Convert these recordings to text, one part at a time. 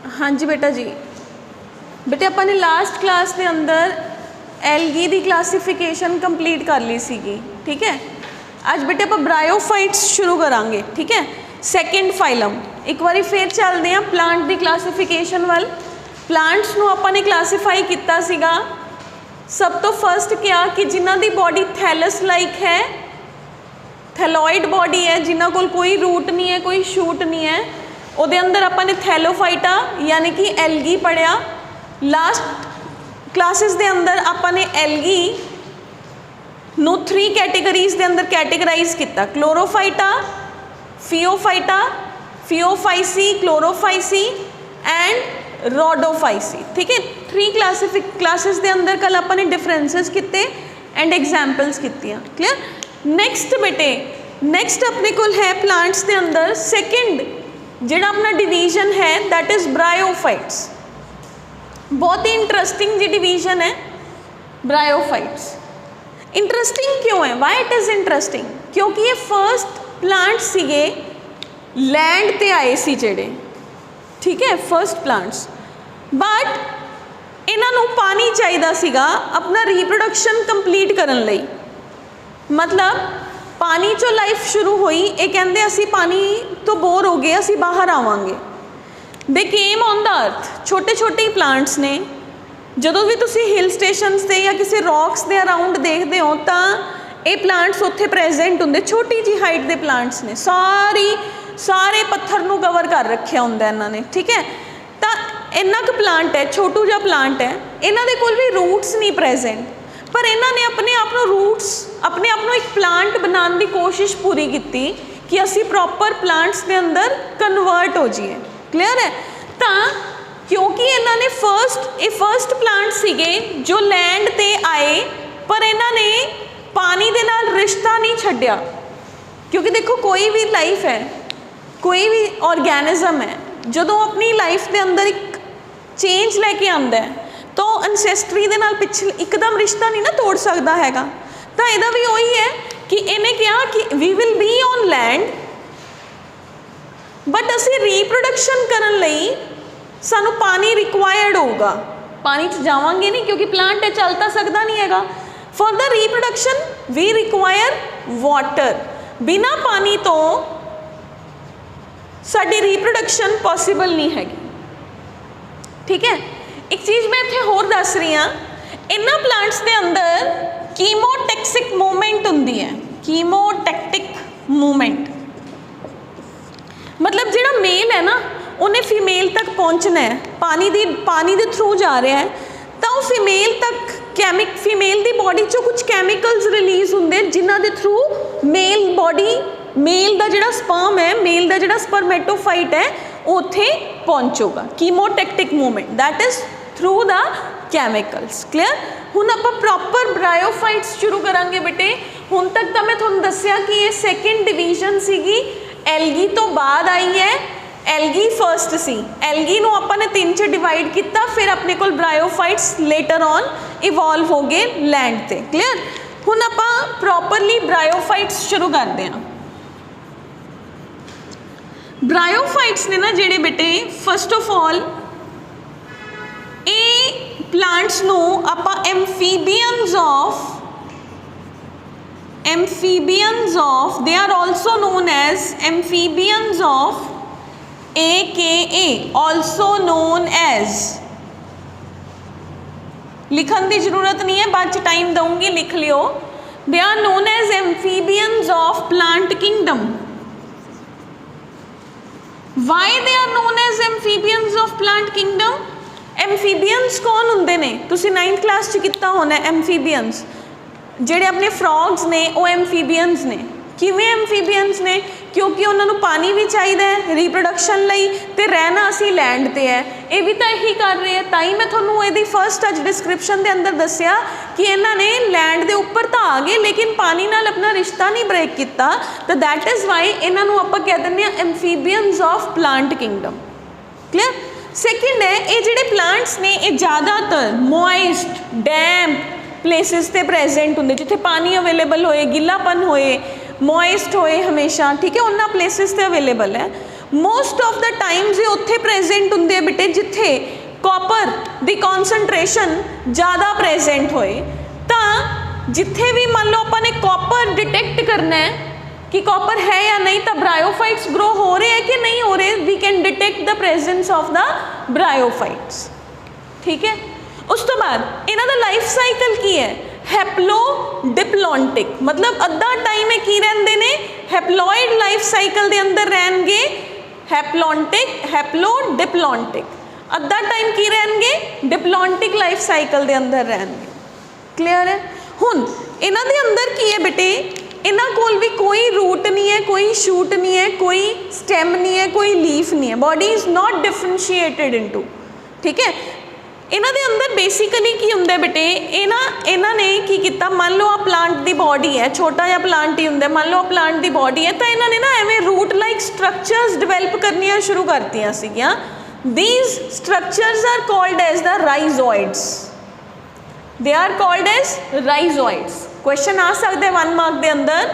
हाँ जी बेटा जी, बेटे अपन ने लास्ट क्लास के अंदर एलगी की क्लासीफिकेशन कंप्लीट कर ली सीगी, ठीक है। आज बेटे आप ब्रायोफाइट्स शुरू करांगे, ठीक है। सैकेंड फाइलम एक बार फिर चलते हैं प्लांट की क्लासीफिकेशन वाल। प्लांट्स नूं आपां ने क्लासीफाई किया सीगा। सब तो फर्स्ट क्या कि जिन्हां दी बॉडी थैलस लाइक है, थैलॉइड बॉडी है, जिन्हां कोल कोई रूट नहीं है, कोई शूट नहीं है, उहदे अंदर आपां ने थैलोफाइटा यानी कि एलगी पढ़िया। लास्ट क्लासिस दे अंदर आपां ने एलगी नूं 3 कैटेगरीज दे अंदर कैटेगराइज किया, chlorophyta, phaeophyta, phaeophyceae, chlorophyceae and rhodophyceae, ठीक है। 3 क्लासिस दे अंदर कल आपां ने डिफरेंसेस किते एंड एग्जाम्पल्स कीतियां, क्लियर। नेक्स्ट बेटे, नेक्स्ट अपने कोल है प्लांट्स के अंदर सेकेंड जिहड़ा अपना डिवीजन है दैट इज़ ब्रायोफाइट्स। बहुत ही इंटरेस्टिंग जी डिवीजन है ब्रायोफाइट्स। इंटरेस्टिंग क्यों है, वाई इट इज़ इंटरेस्टिंग, क्योंकि ये फर्स्ट प्लांट सीगे लैंड ते आए सी जेड़े, ठीक है, फर्स्ट प्लांट्स। बट इन्हां नूं पानी चाहिदा सीगा अपना रीप्रोडक्शन कंप्लीट करन लई। मतलब पानी चो लाइफ शुरू हुई, ये कहते असी पानी तो बोर हो गए, असी बाहर आवांगे। दे केम ऑन द अर्थ, छोटे छोटे प्लांट्स ने। जदों भी तुसी हिल स्टेशन से या किसी रॉक्स के अराउंड देखते हो तो ये प्लांट्स उत्थे प्रेजेंट होंगे, छोटी जी हाइट के प्लांट्स ने, सारे पत्थर नूं कवर कर रखे होंगे इन्होंने, ठीक है। तो इन्ना क प्लांट है, छोटू जा प्लांट है, इन्हां दे कोल भी रूट्स नहीं प्रेजेंट, पर इन्होंने अपने आप को रूट्स अपने आप को एक प्लांट बनाने की कोशिश पूरी की कि असी प्रॉपर प्लांट्स के अंदर कन्वर्ट हो जाइए, क्लियर है। तो क्योंकि इन्होंने फर्स्ट प्लांट सीगे जो लैंड ते आए, पर इन्होंने पानी दे नाल रिश्ता नहीं छड्डिया। क्योंकि देखो कोई भी लाइफ है, कोई भी ऑर्गेनिज्म है, जदों अपनी लाइफ के अंदर एक चेंज लैके आंदा है तो अनसैसटरी दे नाल पिछले एकदम रिश्ता नहीं ना तोड़ सकता हैगा। तो इहदा भी वही है कि इन्हें कहा कि we will be on land but असी रीप्रोडक्शन करन लई सानू पानी रिक्वायर्ड होगा। पानी च जावांगे नहीं क्योंकि प्लांट है चल तो सकता नहीं हैगा। For the reproduction we require water. बिना पानी तो साडी रीप्रोडक्शन पॉसिबल नहीं हैगी, ठीक है। एक चीज़ मैं इत्थे होर दस रही हाँ, इन्हां प्लांट्स के अंदर कीमोटैक्सिक मूवमेंट होंदी है। कीमोटैक्टिक मूवमेंट मतलब जिहड़ा मेल है ना उन्हें फीमेल तक पहुँचना है, पानी दे थ्रू जा रहा है, तो वो फीमेल तक फीमेल की बॉडी चो कुछ कैमिकल्स रिलीज़ होंगे जिन्हां दे थ्रू मेल का जिहड़ा स्पर्म है, मेल का जिहड़ा स्पर्मेटोफाइट है उत्थे पहुँचूगा। Chemotactic movement that is through the chemicals, clear. हुण आपां प्रॉपर ब्रायोफाइट्स शुरू करांगे बेटे। हुण तक तो मैं तुहानूं दस्सिया कि ये सैकेंड डिवीजन सीगी, एलगी तो बाद आई है, एलगी फर्स्ट सी। एलगी नूं आपां ने 3 च डिवाइड किया, फिर अपने कोल ब्रायोफाइट्स लेटर ऑन इवॉल्व हो गए लैंड ते, क्लियर। हुण आपां प्रॉपरली ब्रायोफाइट्स शुरू करते हैं। ब्रायोफाइट्स ने ना जेड़े बेटे first of all a plants नूं आपां amphibians of they are also known as amphibians of AKA also known as. लिखन की जरूरत नहीं है, बाद टाइम दूंगी, लिख लियो। They are known as amphibians of plant kingdom. Why they are known as amphibians of plant kingdom? Amphibians कौन होंगे ने, तुसी 9th क्लास च किता होना। एम्फीबियंस जेड़े अपने फ्रॉग्स ने वो एम्फीबियंस ने। किवें एम्फीबियंस ने, क्योंकि उन्होंने पानी भी चाहिए रीप्रोडक्शन लई ते रहना असी लैंड ते है, ये भी तो यही कर रहे हैं। ताई मैं थोनू ये फर्स्ट अज डिस्क्रिप्शन के अंदर दसिया कि इन्होंने लैंड के उपर तो आ गए लेकिन पानी नाल अपना रिश्ता नहीं ब्रेक किया, तो दैट इज़ वाई इन्हों आप कह दें amphibians of plant kingdom, clear. Second है ये जोड़े प्लांट्स ने ये ज़्यादातर मॉइस्ट डैम्प प्लेसिस ते प्रेजेंट होंगे, जिथे पानी अवेलेबल होए, गिलापन होए, मॉइस्ट होए हमेशा, ठीक है, उन्होंने प्लेसिस ते अवेलेबल है। मोस्ट ऑफ द टाइम्स ये उत्थे प्रेजेंट होंगे बेटे जिथे कॉपर दी कॉन्सनट्रेशन ज़्यादा प्रेजेंट होए। तो जिथे भी मान लो अपने कॉपर डिटेक्ट करना है कि कॉपर है या नहीं, तो ब्रायोफाइट्स ग्रो हो रहे हैं कि नहीं हो रहे, we can detect the presence of the bryophytes. ठीक है, उस तो बाद इन्हां दा लाइफ साइकिल की है हैप्लोडिप्लॉन्टिक, मतलब अद्धा टाइम की रहिंदे ने हैप्लॉइड लाइफ साइकिल दे अंदर रहणगे, हैप्लॉन्टिक हैप्लोडिप्लॉन्टिक, अद्धा टाइम की रहणगे डिप्लॉन्टिक लाइफ साइकिल दे अंदर रहणगे। क्लियर है। हुण इन्हां दे अंदर की है बेटे, इन्हां कोल भी कोई रूट नहीं है, कोई शूट नहीं है, कोई स्टेम नहीं है, कोई लीफ नहीं है, body is not differentiated into. ठीक है, इन्हां दे अंदर बेसिकली की हुंदा बेटे, इन्हां ने की किया, मान लो आ प्लांट दी बॉडी है, छोटा जिहा प्लांट ही हुंदा, मान लो आ प्लांट दी बॉडी है, तो इन्हां ने ना एवें रूट लाइक स्ट्रक्चर्स डिवेलप करनियां शुरू करतियां सीगियां। These structures are called as the rhizoids, they are called as rhizoids. Question आ सकते हैं 1 मार्क के अंदर,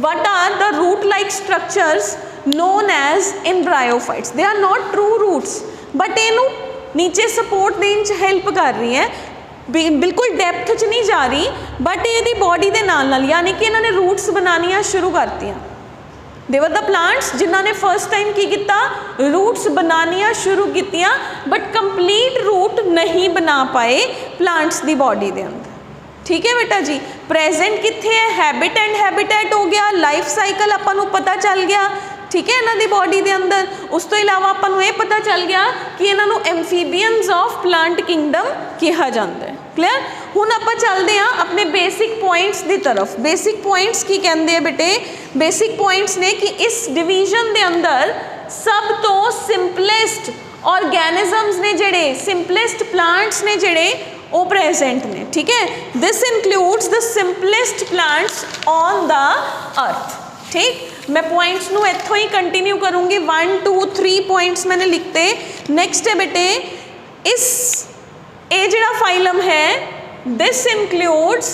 what are the root like structures known as in bryophytes. They are not true roots, but इनू नीचे सपोर्ट देने च help कर रही है, बिल्कुल डेप्थ च नहीं जा रही, बट ये बॉडी के नाल यानी कि इन्होंने रूट्स बनानियां शुरू करतियां। दे वर द प्लांट्स जिन्हों ने फर्स्ट टाइम की किया, रूट्स बनानियां शुरू कीतियां, बट कंप्लीट रूट नहीं बना पाए प्लांट्स की बॉडी के अंदर। ठीक है बेटा जी, प्रेजेंट कित्थे है, हैबिट एंड हैबिटेट हो गया, लाइफ साइकिल आपां पता चल गया। ठीक है, इन्हां दी बॉडी के अंदर उस तो इलावा आपां ये पता चल गया कि इन्हां एम्फीबियंस ऑफ प्लांट किंगडम कहा जाता है। क्लियर। हुण आपां चलते हैं अपने बेसिक पॉइंट्स की तरफ। बेसिक पॉइंट्स की कहते हैं बेटे, बेसिक पॉइंट्स ने कि इस डिवीजन के अंदर सब तो सिंपलेस्ट ऑर्गेनिजम्स ने जिहड़े, सिंपलेस्ट प्लांट्स ने जिहड़े वो प्रेजेंट ने। ठीक है, this includes the simplest plants on the earth. ठीक, मैं पॉइंट्स नू इत्थों ही कंटिन्यू करूँगी, 1 2 3 पॉइंट्स मैंने लिखते। नेक्स्ट है बेटे, इस ये जिहड़ा फाइलम है, दिस इंक्लूड्स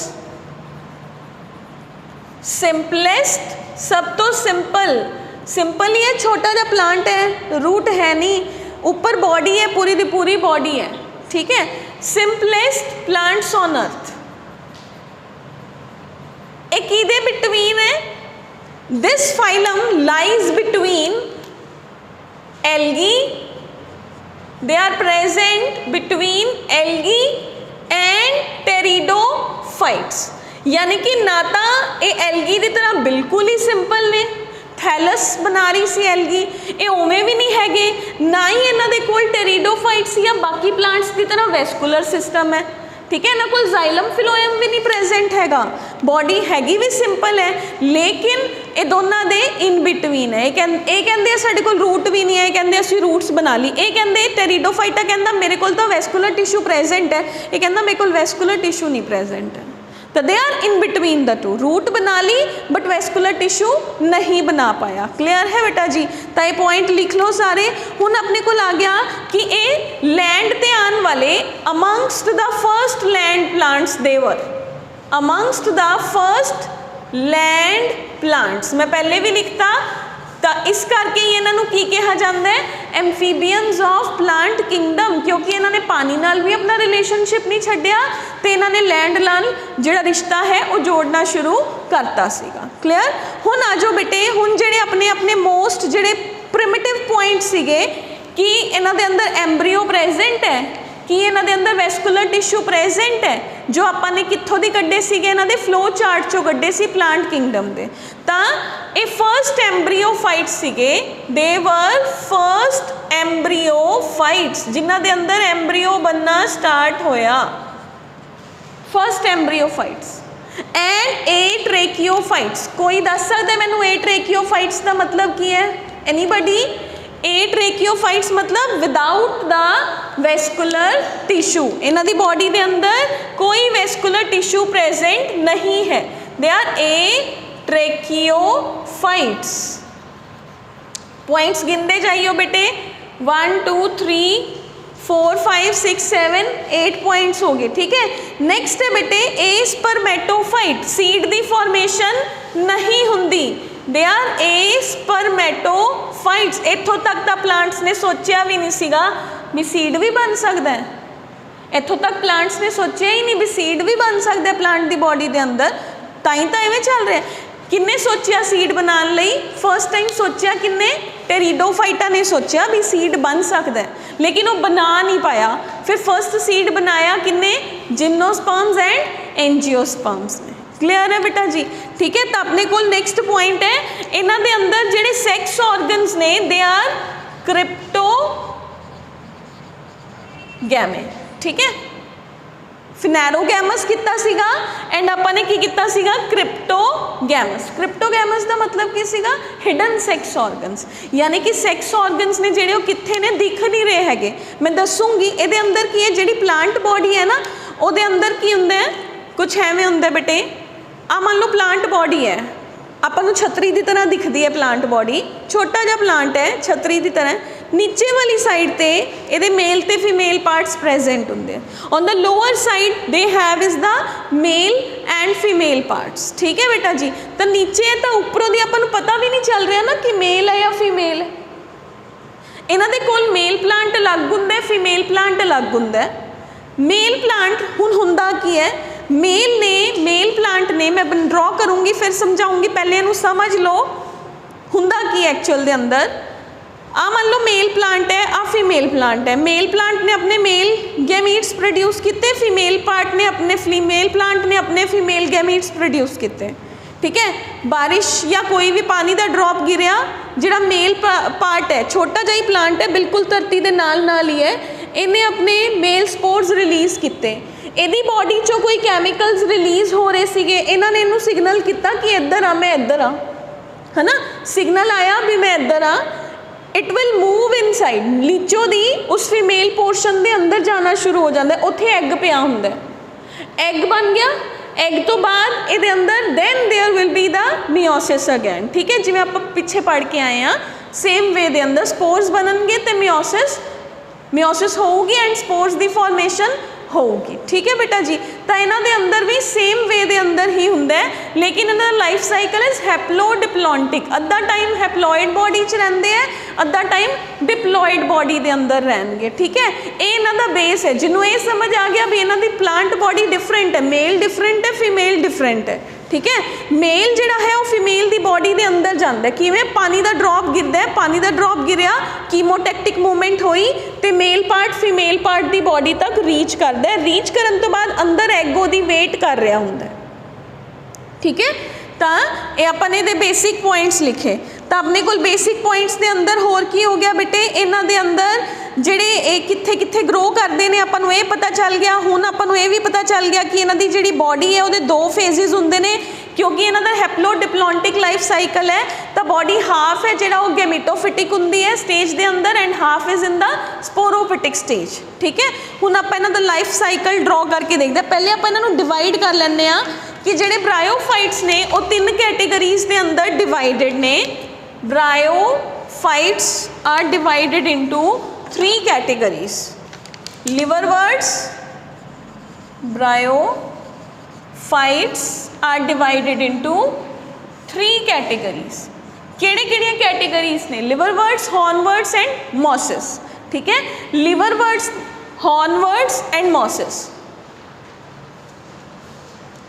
सिंपलेस्ट, सब तो सिंपल, सिंपल ही है, छोटा सा प्लांट है, रूट है नहीं, ऊपर बॉडी है, पूरी दी पूरी बॉडी है। ठीक है, सिंपलेस्ट प्लांट्स ऑन अर्थ। एक किदे बिटवीन है, this phylum lies between algae, they are present between algae and pteridophytes, यानी कि ना तो ये एल्गी की तरह बिल्कुल ही सिंपल ने, थैलस बना रही सी एल्गी, ये उवें भी नहीं हैगे, ना ही इन्हां दे कोल टेरिडोफाइट्स या बाकी प्लांट्स की तरह वैस्कुलर सिस्टम है। ठीक है, इन्हां कोल जाइलम फिलोएम भी नहीं प्रेजेंट हैगा, बॉडी हैगी भी सिंपल है, लेकिन ये दोनों दे इन बिटवीन है। ये कहते साडे कोल रूट भी नहीं है, कहते असीं रूट्स बना ली। ये कहते टेरिडोफाइटा कहता मेरे कोल तो वैस्कुलर टिश्यू प्रेजेंट है, ये कहता मेरे कोल वैस्कुलर टिश्यू नहीं प्रेजेंट है। तो they are in between the two, root बना ली बट वैस्कुलर टिश्यू नहीं बना पाया। क्लियर है बेटा जी, तो ये पॉइंट लिख लो सारे। हुण अपने को आ गया कि ये लैंड ते आने वाले amongst the first land plants, they're amongst the first land plants. मैं पहले भी लिखता, तो इस करके इन्हों की कहा जाता है, एम्फीबियंस ऑफ प्लांट किंगडम, क्योंकि इन्होंने पानी नाल भी अपना रिलेशनशिप नहीं छड्डिया, तो इन्होंने लैंड नाल जिहड़ा रिश्ता है वो जोड़ना शुरू करता सीगा। क्लियर। हुण आ जाओ बेटे, हुण जिहड़े अपने अपने मोस्ट जिहड़े प्रिमिटिव पॉइंट सीगे कि इन्हां दे अंदर एम्ब्रीओ प्रेजेंट है, कि इन्हां दे अंदर वैस्कुलर टिश्यू प्रेजेंट है, जो आपां ने कित्थों दी कड्डे सीगे, इन्हां दे फ्लो चार्ट चों कड्डे सी प्लांट किंगडम दे। तां ये फर्स्ट एम्ब्रीओफाइट्स सीगे, दे वर फर्स्ट एम्ब्रीओफाइट्स, जिन्हां दे अंदर एम्ब्रीओ बनना स्टार्ट होया, फर्स्ट एम्ब्रीओफाइट्स। एंड ए ट्रेकियोफाइट्स, कोई दस सकदा है मैनूं ए ट्रेकियोफाइट्स का मतलब की है? एनीबडी? ए ट्रेकियोफाइट्स मतलब विदाउट द वैस्कुलर टिश्यू, इन्हां दी बॉडी दे अंदर कोई वैस्कुलर टिश्यू प्रेजेंट नहीं है, दे आर ए ट्रेकियोफाइट्स। पॉइंट्स गिनते जाइयो बेटे, 1 2 3 4 5 6 7 8 पॉइंट्स हो गए। ठीक है, नेक्स्ट है बेटे ए स्पर्मेटोफाइट, सीड दी फॉर्मेशन नहीं हुंदी, दे आर ए स्पर्मेटोफाइट्स। फाइट्स। इत्थों तक तो प्लांट्स ने सोचा भी नहीं सीगा भी सीड भी बन सकता है, इत्थों तक प्लांट्स ने सोचा ही नहीं भी सीड भी बन सकता है प्लांट की बॉडी के अंदर, ताई तो इवें चल रहा है। किन्ने सोचा सीड बनाने लई? फर्स्ट टाइम सोचा किन्ने? टेरिडोफाइटा ने सोचा भी सीड बन सकता है, लेकिन वो बना नहीं पाया। फिर फर्स्ट सीड बनाया किन्ने? जिम्नोस्पर्म्स एंड एंजियोस्पर्म्स ने। क्लियर है बेटा जी? ठीक है। तो अपने को नेक्स्ट पॉइंट है, इन्हां दे अंदर जिहड़े सैक्स ऑर्गन्स ने दे आर क्रिप्टोगैमे। ठीक है, फिनैरोगैमस कितना सीगा एंड अपन ने की किता सीगा? क्रिप्टोगैमस। क्रिप्टोगैमस का मतलब की सीगा? हिडन सैक्स ऑर्गन्स, यानी कि सैक्स ऑर्गन्स ने जिहड़े कित्थे ने, दिख नहीं रहे हैगे। मैं दसूँगी इहदे अंदर की है, जिहड़ी प्लांट बॉडी है ना उहदे अंदर की हुंदा है, कुछ एवें हुंदा बेटे। आ मान लो प्लांट बॉडी है, आपां छतरी की तरह दिखती है प्लांट बॉडी, छोटा जिहा प्लांट है छतरी की तरह। नीचे वाली साइड ते इहदे मेल ते फीमेल पार्ट्स प्रेजेंट होंगे। On the lower side they have is the mail and female parts. ठीक है बेटा जी? तो नीचे है तो उपरों दी आपां नूं पता भी नहीं चल रहा ना कि मेल है या फीमेल है। इन्हां दे कोल मेल प्लांट अलग हुंदा है, फीमेल प्लांट अलग हुंदा है। मेल प्लांट हुण हुंदा की है? मेल प्लांट ने, मैं ड्रॉ करूँगी फिर समझाऊँगी, पहले इनू समझ लो हुंदा की एक्चुअल दे अंदर। आ मान लो मेल प्लांट है, आ फीमेल प्लांट है। मेल प्लांट ने अपने मेल गैमीट्स प्रोड्यूस किए, फीमेल प्लांट ने अपने फीमेल गैमीट्स प्रोड्यूस किए। ठीक है, बारिश या कोई भी पानी का ड्रॉप गिरिया, जिहड़ा मेल पार्ट है, छोटा जिहा ही प्लांट है, बिल्कुल धरती के नाल ही है, इन्हें अपने मेल स्पोर्स रिलीज़ किए। इहदी बॉडी चो कोई कैमिकल्स रिलीज़ हो रहे सीगे, इन्होंने इनू सिग्नल किया कि इधर आ, मैं इधर आ, है ना, सिग्नल आया भी मैं इधर आ। इट विल मूव इनसाइड, नीचों दी उस फीमेल पोर्शन के अंदर जाना शुरू हो जाता है। उत्थे एग पिया हुंदा है, एग बन गया, एग तो बाद ये अंदर then there will be the meiosis again. ठीक है, जिवें आप पिछे पढ़ के आए हैं, सेम वे दे अंदर स्पोर्स बननगे तो मियोसिस होगी एंड स्पोर्स की फॉर्मेशन होगी। ठीक है बेटा जी? तो इन्हां दे अंदर भी सेम वे दे अंदर ही हुंदा है, लेकिन इन्हां दा लाइफ साइकिल इज हैप्लोडिप्लॉन्टिक। अद्धा टाइम हैप्लॉइड बॉडी च रहिंदे है, अद्धा टाइम डिप्लॉइड बॉडी दे अंदर रहणगे। ठीक है, ये इन्हां दा बेस है। जिन्हों ये समझ आ गया भी इन्हां दी प्लांट बॉडी डिफरेंट है, मेल डिफरेंट है, फीमेल डिफरेंट है। ठीक है, मेल जिहड़ा है वो फीमेल की बॉडी के अंदर जाता है। किवें? पानी का ड्रॉप गिरदा है, पानी का ड्रॉप गिरिया, कीमोटैक्टिक मूवमेंट हुई तो मेल पार्ट फीमेल पार्ट की बॉडी तक रीच करता है। रीच करन तो बाद अंदर एग ओहदी वेट कर रहा हुंदा है। ठीक है, तो ये अपने दे बेसिक पॉइंट्स लिखे। तो अपने को बेसिक पॉइंट्स के अंदर होर की हो गया बेटे, इन्हां दे अंदर जिहड़े कित्थे कित्थे ग्रो करते हैं आपां नूं ये पता चल गया। हुण आपां नूं ये भी पता चल गया कि इन्हां दी जिहड़ी बॉडी है उहदे दो फेजिज हुंदे ने, क्योंकि इन्हां दा हैप्लोडिप्लॉन्टिक लाइफ साइकिल है। तो बॉडी हाफ है जिहड़ा वो गैमेटोफिटिक हुंदी है स्टेज के अंदर and half is in the sporophytic stage. ठीक है, हुण आपां इन्हां दा लाइफ साइकिल ड्रॉ करके देखते हैं। पहले आपां इन्हां नूं डिवाइड कर लैंदे आ कि जिहड़े ब्रायोफाइट्स ने वो 3 कैटेगरीज के अंदर डिवाइडेड ने। Bryophytes are divided into 3 categories. Liverworts, bryophytes are divided into 3 categories. केड़े-केड़ियां कैटेगरीज ने? Liverworts, hornworts and mosses. ठीक है, liverworts, hornworts and mosses.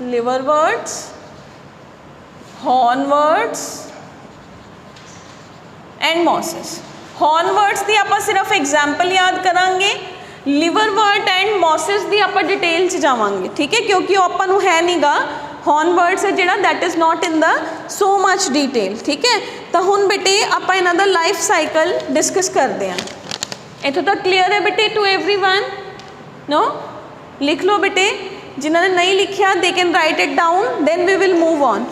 Liverworts, hornworts and mosses. Hornworts की आप सिर्फ एग्जाम्पल याद करांगे, लिवरवर्ट एंड मॉसेस की आप डिटेल जावांगे। ठीक है, क्योंकि वो आपां नूं है नहीं गा, हॉर्नवर्ट्स है जिहड़ा that is not in the so much detail. ठीक है, तो हुण बेटे आपां इन्हां दा लाइफ साइकिल डिस्कस करते हैं। इत्थों तक क्लीयर है बेटे टू एवरीवन? नो? लिख लो बेटे, जिन्होंने नहीं लिखा they can write it down, then we will move on.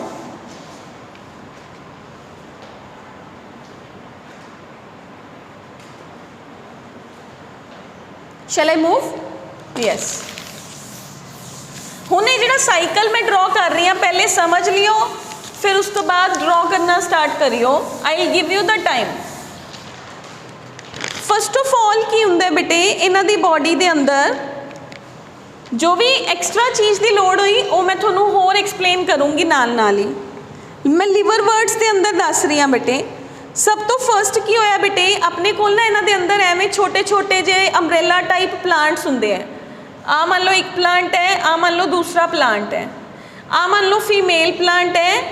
Shall I move? Yes. हुण ये जिहड़ा साइकिल मैं ड्रॉ कर रही हूँ पहले समझ लियो, फिर उस तो बाद ड्रॉ करना स्टार्ट करियो। I will give you the time. First of all की हुंदा बेटे, इन्हां दी बॉडी दे अंदर जो भी एक्सट्रा चीज़ की लोड़ हुई वो मैं थोनों होर एक्सप्लेन करूँगी नाल नाल ही। मैं लिवरवर्ट्स के अंदर दस रही हाँ बेटे। सब तो फर्स्ट की होया बेटे अपने कोल ना इन्हां दे अंदर एवें छोटे छोटे जे अंब्रेला टाइप प्लांट्स हुंदे है। आ मान लो एक प्लांट है, आ मान लो दूसरा प्लांट है, आ मान लो फीमेल प्लांट है,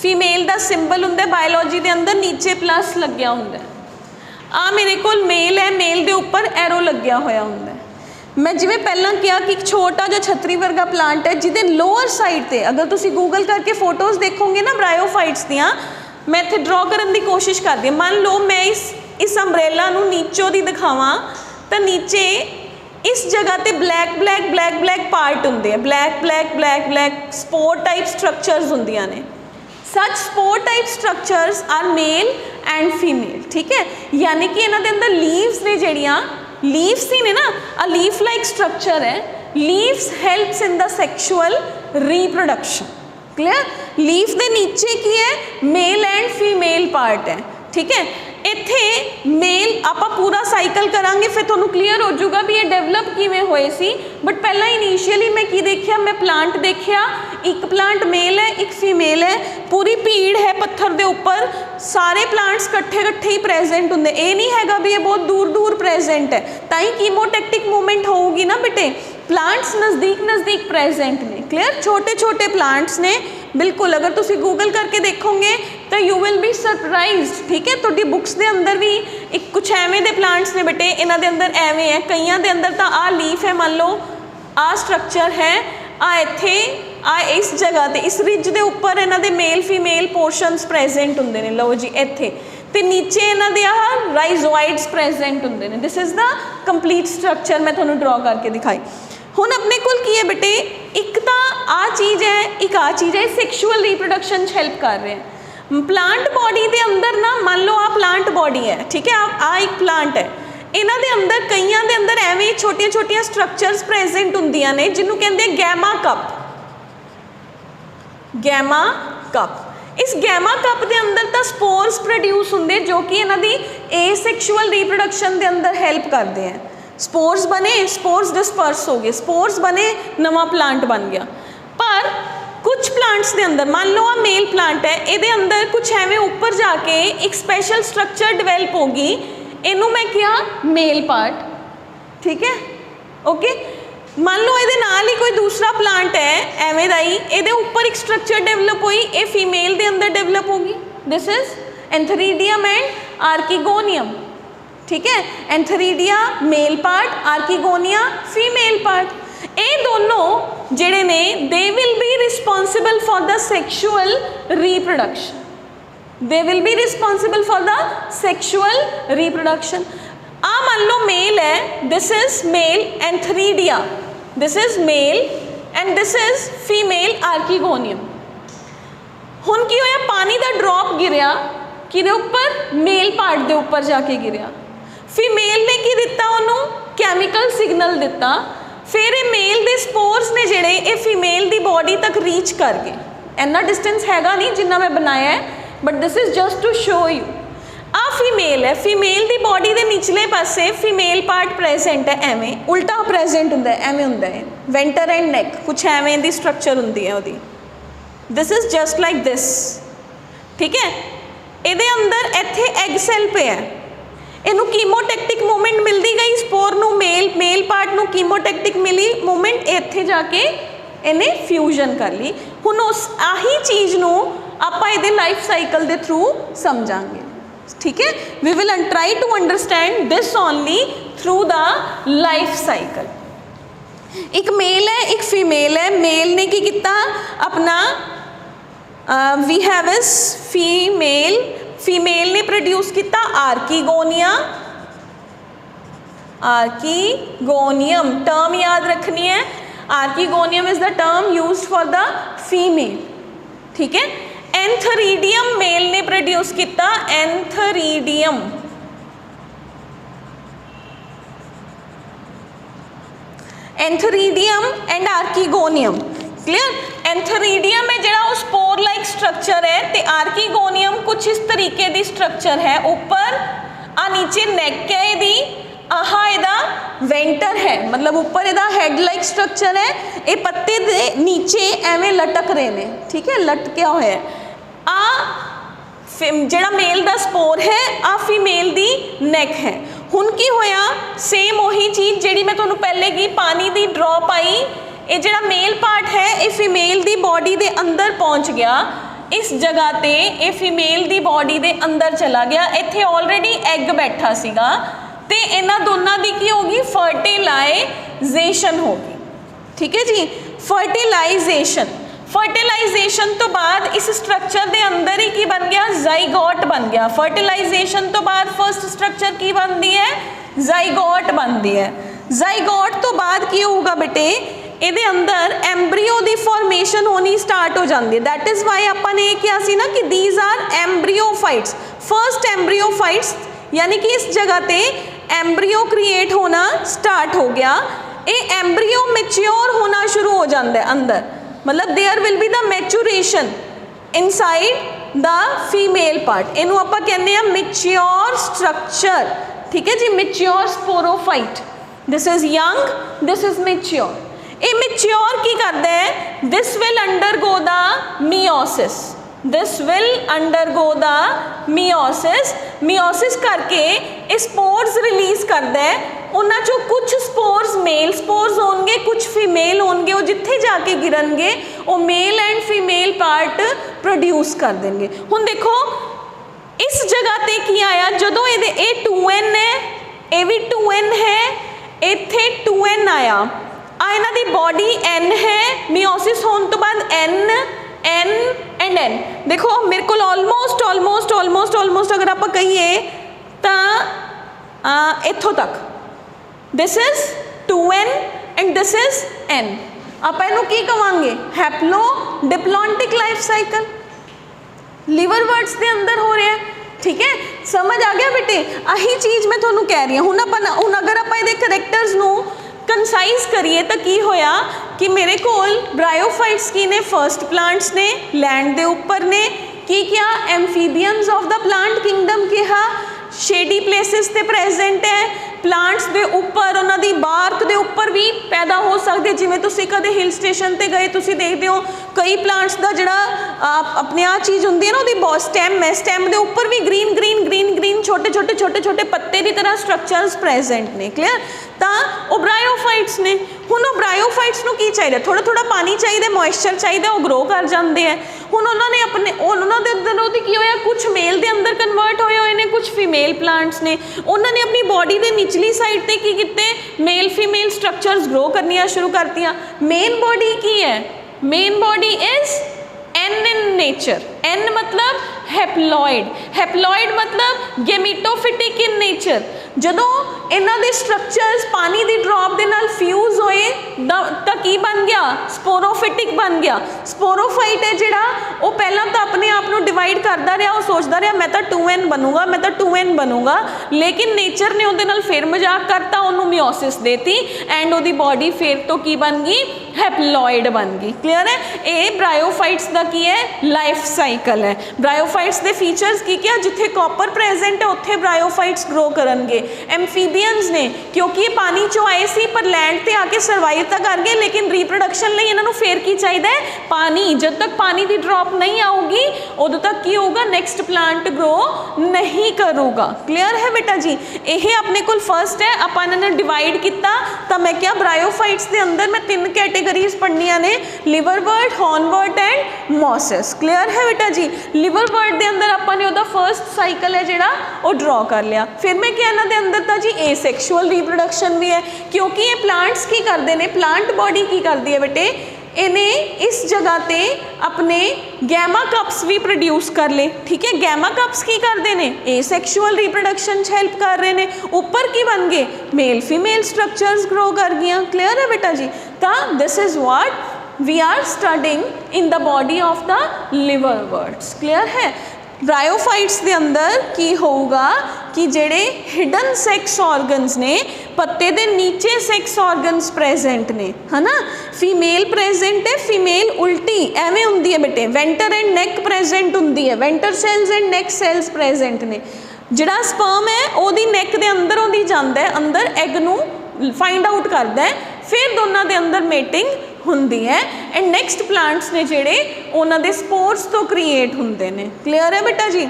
फीमेल का सिंबल हुंदा है बायोलॉजी के अंदर नीचे प्लस लग्या हुंदा है। आ मेरे कोल मेल है, मेल के उपर एरो लग्या होया हुंदा है। मैं जिवें पहला कहा कि एक छोटा जो छतरी वर्गा प्लांट है जिहदे लोअर साइड ते अगर तुसीं गूगल करके फोटोज़ देखोगे ना ब्रायोफाइट्स दियां, मैं इत्थे ड्रॉ करने की कोशिश करती हूँ। मान लो मैं इस अंब्रेला नूं नीचों दी दिखावां तो नीचे इस जगह ते black black black black part हुंदे हैं, black black black black spore type structures हुंदियां ने। Such spore type structures are male and female, ठीक है। यानी कि इन्हां दे अंदर लीव्स ने जड़ियाँ लीव्स ही ने ना, अ लीफ लाइक स्ट्रक्चर है। Leaves helps in the sexual reproduction, clear. Leaf के नीचे की है मेल एंड फीमेल पार्ट है, ठीक है। इत्थे मेल आप पूरा साइकिल करांगे फिर तुहानूं क्लीयर हो जाऊगा भी ये डेवलप किवें होए सी। बट पहला इनीशियली मैं की देखिया, मैं प्लांट देखिया, एक प्लांट मेल है एक फीमेल है, पूरी भीड़ है पत्थर के उपर, सारे प्लांट्स कट्ठे कट्ठे ही प्रेजेंट होंगे। ये नहीं हैगा भी ये बहुत दूर दूर प्रेजेंट है, ताई कीमोटैक्टिक मूवमेंट होगी ना बेटे। प्लांट्स नज़दीक नज़दीक प्रेजेंट ने, क्लियर। छोटे छोटे प्लांट्स ने बिल्कुल, अगर तुसी गूगल करके देखोगे तो यू विल बी सरप्राइज्ड, ठीक है। तुहाडी बुक्स के अंदर भी एक कुछ एवें दे प्लांट्स ने बेटे, इन्हां दे अंदर एवें है, कईयां दे अंदर तो आ लीफ है, मान लो आ स्ट्रक्चर है, आ इत्थे आ इस जगह ते इस रिज के उपर इन्हां दे मेल फीमेल पोर्शनस प्रेजेंट हुंदे ने। लो जी इत्थे ते नीचे इन्हां दे आह राइजोइड्स प्रेजेंट हुंदे ने। This is the complete structure मैं तुहानूं ड्रॉ करके दिखाई। हुण अपने कोल की है बेटे, एक तो आ चीज़ है, एक आ चीज़ है, सेक्शुअल रिप्रोडक्शन हेल्प कर रहे हैं। प्लांट बॉडी के अंदर ना मान लो आ प्लांट बॉडी है, ठीक है, आ एक प्लांट है, इन्हां दे अंदर कईयां दे अंदर एवें छोटिया छोटिया स्ट्रक्चर्स प्रेजेंट हुंदियां ने जिन्हों कहते हैं गैमा कप। गैमा कप, इस गैमा कप के अंदर तो स्पोर्स प्रोड्यूस होंगे जो कि इन्हां दी एसेक्शुअल रिप्रोडक्शन के अंदर हेल्प करते हैं। स्पोर्स बने, स्पोर्स डिस्पर्स हो गए, स्पोर्स बने, नवा प्लांट बन गया। पर कुछ प्लांट्स के अंदर मान लो आ मेल प्लांट है, ये अंदर कुछ एवें ऊपर जाके एक स्पेशल स्ट्रक्चर डिवेल्प होगी, इनू मैं क्या मेल पार्ट, ठीक है, ओके। मान लो ये नाल ही कोई दूसरा प्लांट है एवें दा ही, ये ऊपर एक स्ट्रक्चर डेवलप हुई, ये फीमेल के अंदर डेवलप होगी। This is antheridium and archegonium, ठीक है। Antheridia male part, archegonia female part. ये दोनों जेड़े ने they will be responsible for the sexual reproduction, they will be responsible for the sexual reproduction. आ मान लो मेल है, this is male antheridia, this is male and this is female archegonium. हुण की होया, पानी का ड्रॉप गिरिया किदे उपर, मेल पार्ट के उपर जाके गिरिया। फीमेल ने की दिता, उन्होंने कैमिकल सिग्नल दिता, फिर ये मेल के स्पोर्स ने जेड़े ये फीमेल की बॉडी तक रीच कर गए। इन्ना डिस्टेंस हैगा नहीं जिन्ना मैं बनाया है, but this is just to show you. आ फीमेल है, फीमेल की बॉडी के निचले पासे फीमेल पार्ट प्रेजेंट है, एवें उल्टा प्रेजेंट होंदा है, एवें होंदा है, वेंटर एंड नैक कुछ एवें दी स्ट्रक्चर होंदी है उहदी। This is just like this, ठीक है। ये अंदर इत्थे एग सेल पे है, इनू कीमोटैक्टिक मूवमेंट मिलती गई, स्पोर नू मेल पार्ट नू कीमोटैक्टिक मिली मूवमेंट, इत्थे जाके इन्हें फ्यूजन कर ली। हुण उस आही चीज़ नू आपां इहदे लाइफ साइकिल के थ्रू समझांगे, ठीक है। We will try to understand this only through the life cycle. एक मेल है एक फीमेल है, मेल ने की किया अपना we have is female, female ने प्रोड्यूस किया आर्किगोनिया, आर्किगोनियम टर्म याद रखनी है, archegonium is the term used for the female, ठीक है। एंथरीडियम मेल ने प्रोड्यूस किया, antheridium, antheridium and archegonium, clear. Antheridium है जरा वो स्पोर लाइक स्ट्रक्चर है, तो आर्किगोनियम कुछ इस तरीके की स्ट्रक्चर है, ऊपर आ नीचे नैक है यदी, आहा इहदा वेंटर है, मतलब ऊपर इहदा हेड लाइक स्ट्रक्चर है, ये पत्ते दे नीचे एवें लटक रहे हैं, ठीक है, लटकिया होया है। आ ਜਿਹੜਾ ਮੇਲ ਦਾ ਸਪੋਰ ਹੈ ਆ ਫੀਮੇਲ ਦੀ ਨੈਕ ਹੈ। ਹੁਣ ਕੀ ਹੋਇਆ ਸੇਮ ਉਹੀ ਚੀਜ਼ ਜਿਹੜੀ ਮੈਂ ਤੁਹਾਨੂੰ ਪਹਿਲੇ ਕੀ ਪਾਣੀ ਦੀ ਡ੍ਰੌਪ ਆਈ, ਇਹ ਜਿਹੜਾ ਮੇਲ ਪਾर्ट है ये फीमेल ਦੀ बॉडी ਦੇ ਅੰਦਰ ਪਹੁੰਚ ਗਿਆ, इस जगह ਤੇ ਇਹ फीमेल ਦੀ बॉडी ਦੇ ਅੰਦਰ चला गया, ਇੱਥੇ ऑलरेडी एग बैठा ਸੀਗਾ ਤੇ ਇਹਨਾਂ ਦੋਨਾਂ ਦੀ ਕੀ ਹੋਗੀ फर्टिलाइजेशन होगी। ठीक है जी, फर्टिलाइजेशन तो बाद इस स्ट्रक्चर के अंदर ही की बन गया जाइगोट बन गया। फर्टिलाइजेशन तो बाद फर्स्ट स्ट्रक्चर की बनती है जाइगोट बनती है। जाइगोट तो बाद की होगा बेटे ਇਹਦੇ अंदर एम्ब्रीओ की फॉर्मेशन होनी स्टार्ट हो जाती है। दैट इज़ वाई ਆਪਾਂ ਨੇ ਕਿਹਾ ਸੀ ना कि दीज आर एम्ब्रीओफाइट्स। फर्स्ट एम्ब्रीओफाइट्स यानी कि इस जगह पे एम्ब्रीओ क्रिएट होना स्टार्ट हो गया। ये एम्ब्रीओ मैच्योर होना शुरू हो जाता है अंदर, मतलब there will be the maturation inside the female part. इनू आपां कहने आ मैच्योर स्ट्रक्चर। ठीक है जी, mature sporophyte. This is young, this is mature. ये मैच्योर की करता है, this will undergo the meiosis, this will undergo the meiosis. Meiosis करके स्पोर्स रिलीज करता है, उन्हां चों कुछ स्पोर्स मेल स्पोर्स होंगे, कुछ फीमेल होंगे, वो जिथे जाके गिरनगे वो mail and female part produce कर देंगे। हुण देखो इस जगह ते की आया, जदों ये 2n है, ये भी 2n है, इत्थे 2n आया, इन्हां दी बॉडी n है, मियोसिस होने तो बाद n n एंड n। देखो मेरे को ऑलमोस्ट ऑलमोस्ट ऑलमोस्ट ऑलमोस्ट अगर आप कहिए तो इत्थों तक this is 2n and this is n। आप इनू की कहांगे haplodiplontic life cycle liverworts के अंदर हो रहा है। ठीक है, समझ आ गया बेटे? आही चीज़ मैं थोनू कह रही हूँ। हुण अगर आप इहदे करैक्टर्स नू कंसाइज करिए तो की होया कि मेरे कोल ब्रायोफाइट्स की ने फर्स्ट प्लांट्स ने लैंड के उपर ने की क्या amphibians of the plant kingdom कहा, शेडी प्लेसिस ते प्रेजेंट है, प्लांट्स के उपर उन्होंने बार्क के उपर भी पैदा हो सकते। जिमें तुसी कदे हिल स्टेशन पर गए तुसी देखते हो कई प्लांट्स का जोड़ा अपने आ चीज़ होंगी है ना, वो स्टैम है, स्टैम के उपर भी ग्रीन ग्रीन ग्रीन ग्रीन छोटे छोटे छोटे छोटे पत्ते की तरह स्ट्रक्चर्स प्रेजेंट ने। क्लीयर? तो वो ब्रायोफाइट्स ने। हुण वो ब्रायोफाइट्स नूं की चाहिए, थोड़ा थोड़ा पानी चाहिए, मॉइस्चर चाहिए, वो ग्रो कर जाते हैं। हुण उन्होंने अपने उन्होंने अंदर की होया, कुछ मेल के अंदर कन्वर्ट होए हुए ने, कुछ फीमेल प्लांट्स ने। उन्होंने अपनी बॉडी के निचली साइड पर की किते मेल फीमेल स्ट्रक्चर्स ग्रो करनियां शुरू करतियां। मेन बॉडी की है, main body is n in nature. n मतलब हैप्लॉइड, हैप्लॉइड मतलब गेमिटोफिटिक इन नेचर। जदों इन्हां दे स्ट्रक्चर्स पानी की ड्रॉप के नाल फ्यूज होए तो की बन गया स्पोरोफिटिक बन गया। स्पोरोफाइट है जिहड़ा वो पहला तो अपने आप को डिवाइड करता रहा, वो सोचता रहा मैं तो 2n बनूंगा, मैं तो 2n बनूंगा, लेकिन नेचर ने उहदे नाल फिर मजाक करता, उन्होंने मियोसिस देती एंड वो बॉडी फिर तो की बन गई हैप्लॉइड बन गई। क्लीयर है? ये ब्रायोफाइट्स का की है लाइफ साइकिल है। ब्रायोफाइट्स के फीचर्स की क्या, जिथे कॉपर प्रेजेंट है उत्थे ब्रायोफाइट्स ग्रो करनगे। एम्फीबियंस ने क्योंकि ये पानी चो आए सी पर लैंड पे आके सर्वाइव तो कर गए, लेकिन रीप्रोडक्शन लिए इन्होंने फिर की चाहिए पानी। जब तक पानी की ड्रॉप नहीं आऊगी उदों तक की होगा नेक्स्ट प्लांट ग्रो नहीं करूगा। क्लीयर है बेटा जी? यह अपने को फर्स्ट है, आप इन्होंने डिवाइड किया तो मैं क्या ब्रायोफाइट्स के अंदर मैं 3 कैटेगरीज पढ़निया ने, liverwort, hornwort and mosses. Clear है बेटा जी? लिवरवर्ट के अंदर आपने उसका फर्स्ट साइकिल है जोड़ा वो ड्रॉ कर लिया। फिर मैं क्या इन्होंने अंदर तो जी एसेक्शुअल रिप्रोडक्शन भी है, क्योंकि ये प्लांट्स की करते हैं, प्लांट बॉडी की करती है बेटे, इन्हें इस जगह पे अपने गैमा कप्स भी प्रोड्यूस कर ले। ठीक है, गैमा कप्स की करते हैं एसेक्शुअल रिप्रोडक्शन हेल्प कर रहे हैं। ऊपर की बन गए मेल फीमेल स्ट्रक्चर्स ग्रो कर गया। क्लीयर है बेटा जी? तो this is what we are studying in the body of the liverworts. Clear है? ब्रायोफाइट्स के अंदर की होगा कि जेड़े हिडन सैक्स ऑर्गन्स ने, पत्ते दे नीचे सैक्स ऑर्गन्स प्रेजेंट ने, है ना। फीमेल प्रेजेंट है, फीमेल उल्टी एवें हुंदी है बेटे, वेंटर एंड नैक प्रेजेंट हुंदी है, venter cells and neck cells present ने। जिहड़ा स्पर्म है ओदी नैक दे अंदर ओदी जांदा है, अंदर एग नू फाइंड आउट करदा है, फिर दोनों के अंदर मेटिंग हुंदी है एंड नैक्सट प्लांट्स ने जिहड़े उन्हां दे स्पोर्स तो क्रिएट हुंदे ने। क्लीयर है बेटा जी?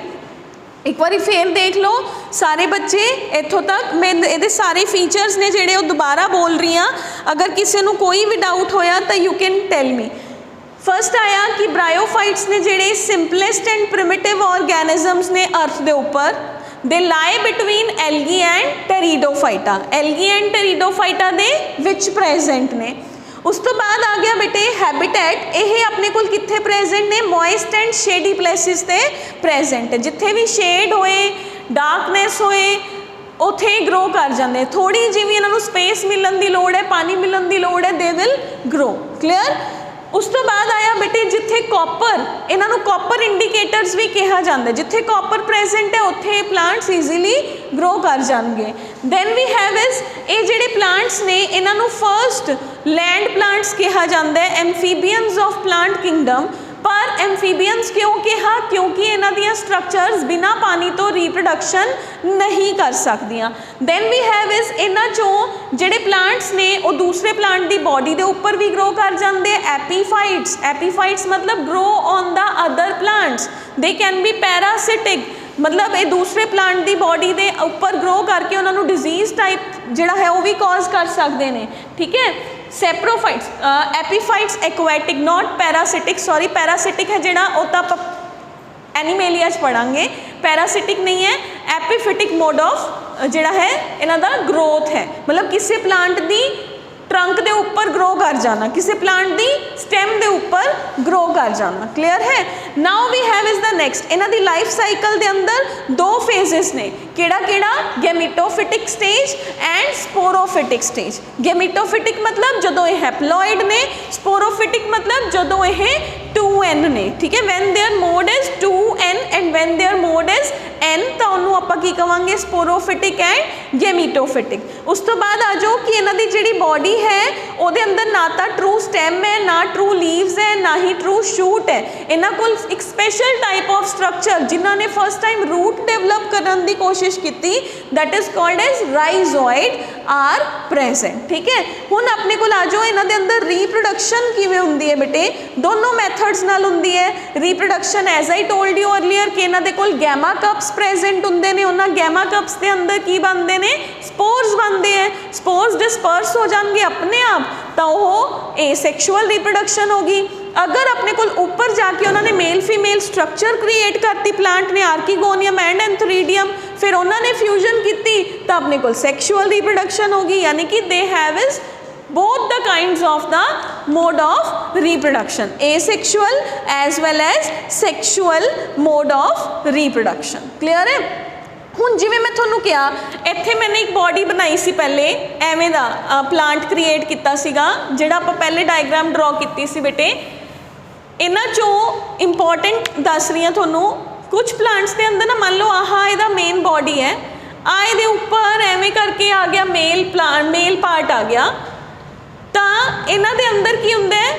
एक बार फिर देख लो सारे बच्चे इत्थों तक। मैं ये सारे फीचर्स ने जिहड़े वो दोबारा बोल रही हाँ, अगर किसी को कोई भी डाउट होया तो you can tell me. First आया कि ब्रायोफाइट्स ने जिहड़े सिंपलेस्ट एंड प्रिमिटिव ऑर्गेनिजम्स ने अर्थ के उपर, they lie between algae and pteridophyta. Algae and pteridophyta दे विच प्रेजेंट ने। उस तो बाद आ गया बेटे हैबिटेट। ये अपने को कित्थे प्रेजेंट ने? मॉइस्ट एंड शेडी प्लेसिस ते प्रेजेंट है। जिथे भी शेड होए, डार्कनैस होए, उत्थे ग्रो कर जाते। थोड़ी जिवें इन्हां स्पेस मिलन की लोड़ है, पानी मिलन की लोड़ है, दे विल ग्रो। क्लीयर। उस तो बाद आया बेटे जिथे कॉपर, इन्हों कॉपर इंडिकेटर्स भी कहा जाता है। जिथे कॉपर प्रेजेंट है उत्थे प्लांट्स ईजीली ग्रो कर जाएंगे। दैन वी हैव इज ये जिहड़े प्लांट्स ने इन्हों फर्स्ट लैंड प्लांट्स कहा जाता है, एम्फीबियंस ऑफ प्लांट किंगडम। पर एम्फीबियंस क्यों कहा? क्योंकि इन्हां दियां स्ट्रक्चर्स बिना पानी तो रिप्रोडक्शन नहीं कर सकदियां। दैन वी हैव इज इन्हां चों जिहड़े प्लांट्स ने वो दूसरे प्लांट की बॉडी के उपर भी ग्रो कर जाते हैं। एपीफाइट्स, एपीफाइट्स मतलब grow on the other plants. They can be parasitic, मतलब ये दूसरे प्लांट की बॉडी के उपर ग्रो करके उन्होंने डिजीज़ टाइप जिहड़ा है वो भी कॉज कर सकते हैं। ठीक है। Saprophytes, epiphytes aquatic, not parasitic. Sorry, parasitic है जिहड़ा वो तो आप एनीमेलिया पढ़ांगे, पैरासिटिक नहीं है। एपीफिटिक मोड ऑफ जिहड़ा है इन्हां दा ग्रोथ है, मतलब किसी प्लांट की ट्रंक के उपर ग्रो कर जाना, किसी प्लांट की स्टेम के उपर ग्रो कर जाना। क्लीयर है। Now we have is the next. इन्हां दी लाइफ साइकिल के अंदर दो फेजेस ने। केड़ा केड़ा? गैमीटोफिटिक स्टेज एंड स्पोरोफिटिक स्टेज। गैमीटोफिटिक मतलब जदों ये हैप्लॉइड ने, स्पोरोफिटिक मतलब जदों ये 2n ने। ठीक है। When their mode is 2n and when their mode is n तो उन्होंने आपां की कहांगे? Sporophytic and गैमीटोफिटिक। उस तो बाद आ जाओ कि इन्हां दी जिहड़ी बॉडी है उहदे अंदर ना तो ट्रू स्टेम है, ना ट्रू लीव्स है, ना ही ट्रू शूट है। इन्हां कोल एक स्पेशल टाइप ऑफ स्ट्रक्चर जिन्हां ने फर्स्ट टाइम रूट डेवलप करने की कोशिश की, that is called as rhizoid are present. ठीक है। हुण अपने कोल आ जाओ इन्हां दे अंदर रिप्रोडक्शन किवें हुंदी है बेटे? दोनों मैथड्स नाल हुंदी है reproduction. As I told you earlier कि इन्हां दे कोल गैमा कप्स प्रेजेंट हुंदे ने। उन्हां गैमा कप्स के अंदर की बनते हैं? स्पोर्स बनते हैं। स्पोर्स डिस्पर्स हो जाएंगे अपने आप तो वो एसेक्सुअल रिप्रोडक्शन होगी। अगर अपने को ऊपर जाके उन्होंने मेल फीमेल स्ट्रक्चर क्रिएट करती प्लांट ने, आर्किगोनियम एंड एंथरीडियम, फिर उन्होंने फ्यूजन की तो अपने को सेक्शुअल रिप्रोडक्शन होगी। यानी कि they have is both the kinds of the mode of reproduction, asexual as well as sexual mode of reproduction. clear है। हुण जिवें मैं तुहानूं कहा इत्थे मैंने एक बॉडी बनाई सी पहले एवें दा प्लांट क्रिएट किया सीगा, जिहड़ा आपां पहले डायग्राम ड्रॉ कीती सी बेटे। इन्हां चों इंपॉर्टेंट दस रही हां तुहानूं। कुछ प्लांट्स के अंदर ना मान लो आह इहदा मेन बॉडी है, आ इहदे उपर एवें करके आ गया मेल पार्ट आ गया, तो इन्हां दे अंदर की हुंदा है?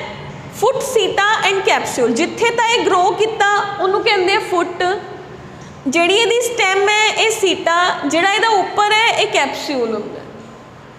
फुट, सीटा एंड कैप्सूल। जिथे तो यह ग्रो किया उन्होंने कहते हैं फुट, जिहड़ी इहदी स्टेम है ये सीटा, जिहड़ा इहदा उपर है ये कैप्सूल हुंदा है।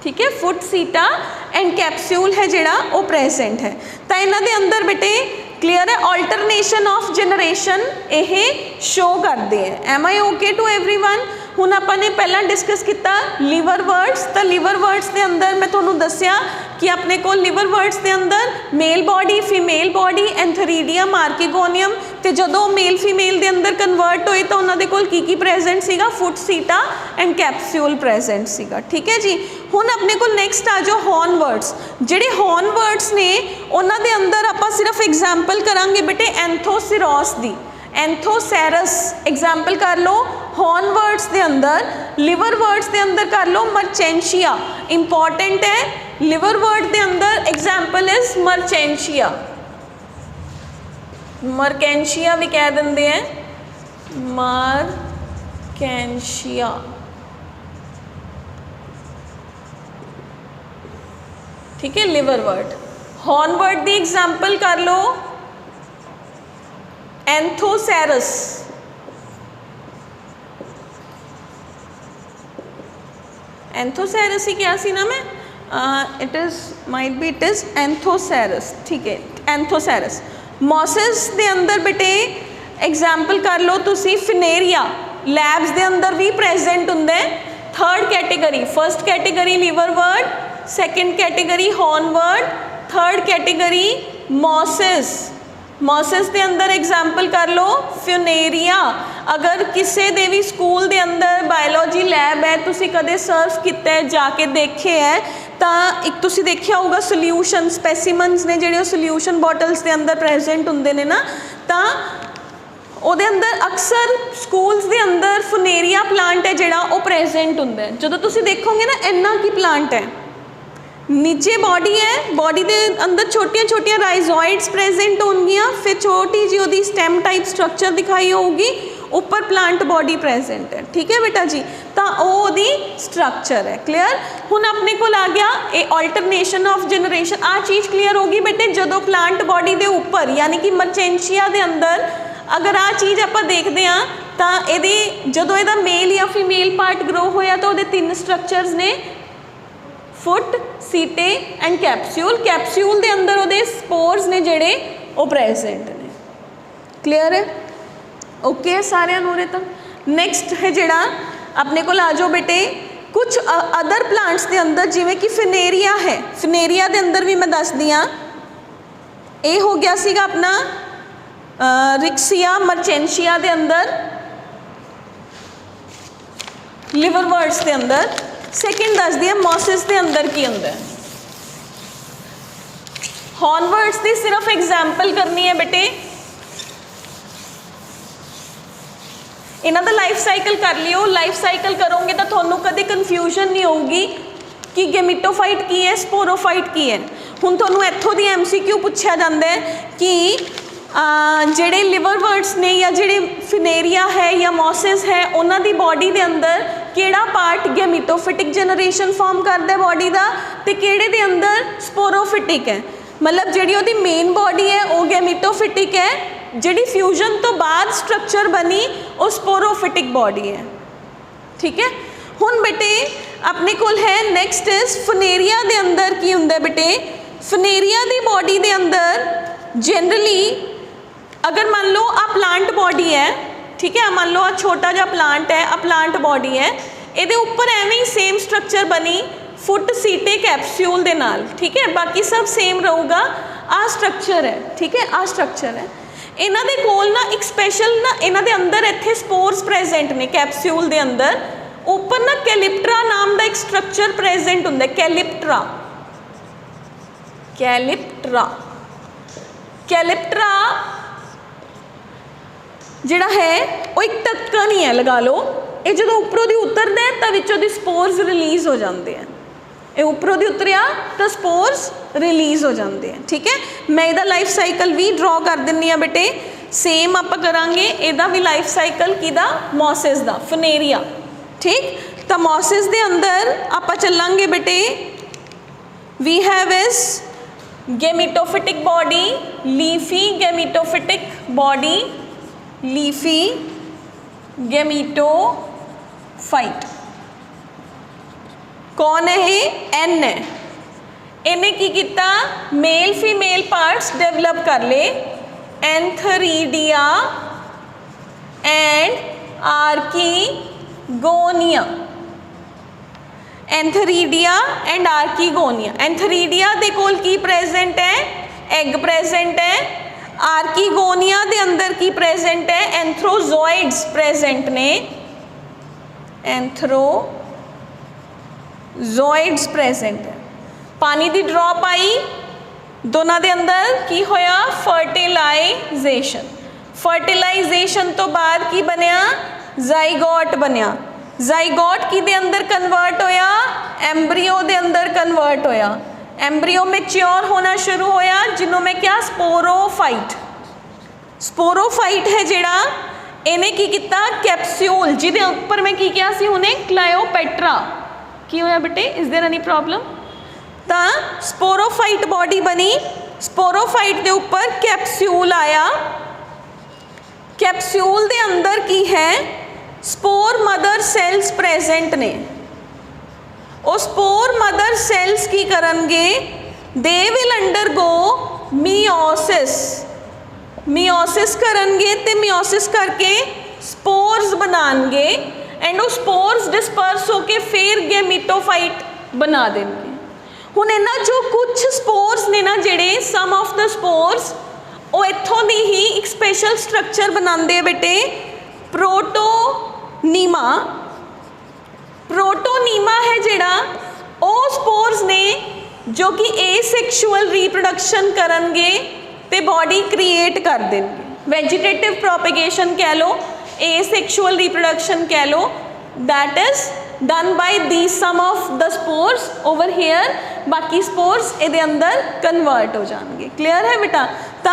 ठीक है। फुट, सीटा एंड कैप्सूल है जिहड़ा वो प्रेजेंट है। तो इन्हां दे अंदर बेटे क्लीयर है ऑल्टरनेशन ऑफ जनरेशन ये शो करते हैं। Am I okay to everyone. हुण आपां ने पहला डिस्कस किया लिवर वर्ड्स। तो लिवर वर्ड्स के अंदर मैं तुहानूं दस्सिया कि अपने को लिवर वर्ड्स के अंदर male body, female body, antheridium, archegonium, तो जदों मेल फीमेल के अंदर कन्वर्ट होए तो उन्होंने कोल की प्रेजेंट सीगा? फुट, सीटा एंड कैप्सूल प्रेजेंट सीगा। ठीक है जी। हुण अपने को नेक्स्ट आ जाओ हॉर्न वर्ड्स। जिहड़े हॉर्न वर्ड्स ने उन्होंने अंदर आपां सिर्फ एग्जाम्पल करांगे बेटे एंथोसिरोस दी। एंथोसैरस एग्जाम्पल कर लो हॉर्न वर्ड्स के अंदर। लिवर वर्ड्स के अंदर कर लो मर्चेंशिया, इंपॉर्टेंट है। लिवर वर्ड के अंदर एग्जाम्पल इज मर्चेंशिया, मर्केंशिया भी कह देंगे हैं, मर्केंशिया। ठीक है। Liverwort. हॉर्न वर्ड की एग्जाम्पल कर लो एंथोसैरस, एंथोसैरस ही क्या सी नाम है? It is might be it is anthoceros. ठीक है। एंथोसैरस। मॉसेस के अंदर बेटे एग्जाम्पल कर लो तुसी फिनेरिया। लैब्स दे अंदर भी प्रेजेंट हुंदा है। Third category, first category liverwort, second category hornwort, third category mosses. Mosses के अंदर एग्जाम्पल कर लो फ्यूनेरिया। अगर किसी दे भी स्कूल के अंदर बायोलॉजी लैब है, तुसी कदे सर्व किया है, जाके देखे है, तो एक तुसी देखिया होगा सोल्यूशन स्पैसीमनस ने जिहड़े सोल्यूशन बॉटल्स के अंदर प्रेजेंट हुंदे ने ना, तो ਉਹਦੇ अंदर अक्सर स्कूल्स के अंदर फुनेरिया प्लांट है जिहड़ा वो प्रेजेंट हुंदा है। जदों तुसी देखोगे ना इन्ना की प्लांट है, नीचे बॉडी है, बॉडी के अंदर छोटिया छोटिया राइजोइड्स प्रेजेंट होंगियां, फिर छोटी जी उसकी स्टेम टाइप स्ट्रक्चर दिखाई होगी, ऊपर प्लांट बॉडी प्रेजेंट है। ठीक है बेटा जी, तो वो स्ट्रक्चर है। क्लीयर? हुण अपने को आ गया ये ऑल्टरनेशन ऑफ जनरेशन। आ चीज़ क्लीयर होगी बेटे, जो प्लांट बॉडी के ऊपर यानी कि मर्चेंशिया के अंदर अगर आ चीज़ आप देखते हैं तो ये जो यदा मेल या फीमेल पार्ट ग्रो होया तो वो 3 स्ट्रक्चर्स ने, फुट, सीटे एंड कैप्सूल। कैप्सूल के अंदर वो स्पोर्स ने जिहड़े वो प्रेजेंट ने। क्लीयर है? ओके है सारिਆਂ ਨੂੰ उरे तक। नैक्सट है जिहड़ा अपने को आ जाओ बेटे, कुछ अदर प्लांट्स के अंदर जिमें कि फिनेरिया है, फिनेरिया के अंदर भी मैं दस दी हाँ, ये हो गया सीगा अपना रिक्सिया मर्चेंशिया के अंदर, लिवरवर्ड्स के अंदर। सेकेंड दस दिया मॉसिस के अंदर की अंदर। हॉर्नवर्ड्स की सिर्फ एग्जाम्पल करनी है बेटे, इन्हों का लाइफ साइकिल कर लियो। लाइफ साइकिल करोगे तो थोनों कभी कन्फ्यूजन नहीं होगी कि गेमिटोफाइट की है, स्पोरोफाइट की है। हुण थोनों इत्थों दी MCQ पूछा जाता है कि ਜਿਹੜੇ लिवरवर्ड्स ने या ਜਿਹੜੇ फिनेरिया है या मॉसिस है, उन्हों की बॉडी के अंदर ਕਿਹੜਾ पार्ट गैमीटोफिटिक जनरेशन फॉर्म करता है बॉडी का, तो ਕਿਹੜੇ ਦੇ अंदर स्पोरोफिटिक है। मतलब ਜਿਹੜੀ ਉਹਦੀ मेन बॉडी है वो गैमीटोफिटिक है, ਜਿਹੜੀ फ्यूजन तो बाद स्ट्रक्चर बनी वो स्पोरोफिटिक बॉडी है। ठीक है? हुण बेटे अपने कोल है नैक्सट इज फनेरिया के अंदर की हुंदा बेटे, फनेरिया की बॉडी के अंदर जनरली अगर मान लो आ प्लांट बॉडी है, ठीक है, मान लो आ छोटा जा प्लांट है, आ प्लांट बॉडी है, ये ऊपर एवं ही सेम स्ट्रक्चर बनी फुट सीटे कैप्सूल के नाल। ठीक है, बाकी सब सेम रहूगा। आ स्ट्रक्चर है, ठीक है, आ स्ट्रक्चर है। इन्हों के कोल ना एक स्पैशल ना इन्हों के अंदर इत्थे स्पोर्स प्रेजेंट ने कैप्सूल के अंदर, ऊपर ना कैलिप्ट्रा नाम का एक स्ट्रक्चर प्रेजेंट होंगे, कैलिप्ट्रा। कैलिप्ट्रा कैलिप्ट्रा जिहड़ा है वो एक ढक्कन ही है, लगा लो। ये जो उपरों दी उतरदा है तो विचों दी स्पोर्स रिलीज़ हो जाते हैं। ये उपरों दी उतरिया तो स्पोर्स रिलीज़ हो जाते हैं। ठीक है, मैं इहदा लाइफ साइकिल भी ड्रॉ कर दिन्नी आ बेटे। सेम आप करांगे इहदा भी लाइफ साइकिल किहदा, मॉसिस दा, फनेरिया। ठीक, तो मॉसिस दे अंदर आप चलांगे बेटे, we have is gametophytic body, leafy gametophytic body, leafy gametophyte. कौन है ये? एन है। इन्हें की किया, मेल फीमेल पार्ट्स डेवलप कर ले, antheridia and archegonia. Antheridia and archegonia. Antheridia दे कोल की प्रेजेंट है? एग प्रेजेंट है। आर्कीगोनिया दे अंदर की प्रेजेंट है? एंथ्रोजोइड्स प्रेजेंट ने, एंथ्रोजोइड्स प्रेजेंट है। पानी की ड्रॉप आई, दोनों के अंदर की होया? फर्टिलाइजेशन। फर्टिलाइजेशन तो बाद की बनया? जाइगोट बनया। जाइगोट की दे अंदर कन्वर्ट होया? एम्ब्रियो दे अंदर कन्वर्ट होया। एम्ब्रियो मैच्योर होना शुरू होया, जिन्हों में क्या? स्पोरोफाइट। स्पोरोफाइट है जिहड़ा, इन्हें की किया? कैप्सूल, जिहदे उपर मैं की किया सी हुणे, क्लायोपेट्रा। की होया बेटे? Is there any problem? तो स्पोरोफाइट बॉडी बनी, स्पोरोफाइट के ऊपर कैप्सूल आया। कैप्सूल के अंदर की है? स्पोर मदर सेल्स प्रेजेंट ने। और स्पोर मदर सेल्स की करनगे? They will undergo meiosis. Meiosis करनगे ते मियोसिस करके स्पोर्स बनाएंगे एंड वो स्पोर्स डिस्पर्स होके फिर गैमीटोफाइट बना देंगे। हुण इन्हां चों कुछ स्पोर्स ने ना जिहड़े सम ऑफ द स्पोर्स वो इत्थों दी ही एक स्पेशल स्ट्रक्चर बनाते हैं बेटे, प्रोटोनीमा। प्रोटोनीमा है जिहड़ा वो स्पोर्स ने जो कि एसेक्शुअल रिप्रोडक्शन करनगे ते बॉडी क्रिएट कर देंगे। वेजिटेटिव प्रोपेगेशन कह लो, एसेक्शुअल रिप्रोडक्शन कह लो, that is done by the some of the spores over here. बाकी स्पोर्स इहदे अंदर कन्वर्ट हो जाएंगे। क्लियर है बेटा? तो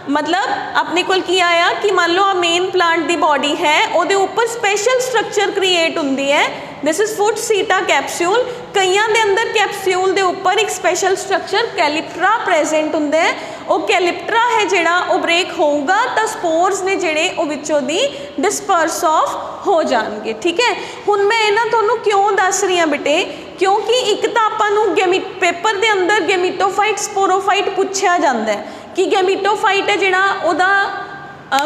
मतलब अपने कोल की आया कि मान लो मेन प्लांट दी बॉडी है, उहदे उपर स्पेशल स्ट्रक्चर क्रिएट हुंदी है, this is foot seta capsule. कईयां दे अंदर कैप्सूल दे उपर एक स्पेशल स्ट्रक्चर कैलिप्ट्रा प्रेजेंट हुंदा है। वो कैलिप्ट्रा है जिहड़ा वो ब्रेक होगा तो स्पोर्स ने जिहड़े वो विचों दी डिस्पर्स ऑफ हो जाएंगे। ठीक है, हुण मैं इन्हां तुहानूं क्यों दस रही हाँ बेटे, क्योंकि एक तो आपां नूं पेपर दे अंदर गैमीटोफाइट स्पोरोफाइट पूछा जाता है कि गैमीटोफाइट है जिहड़ा उहदा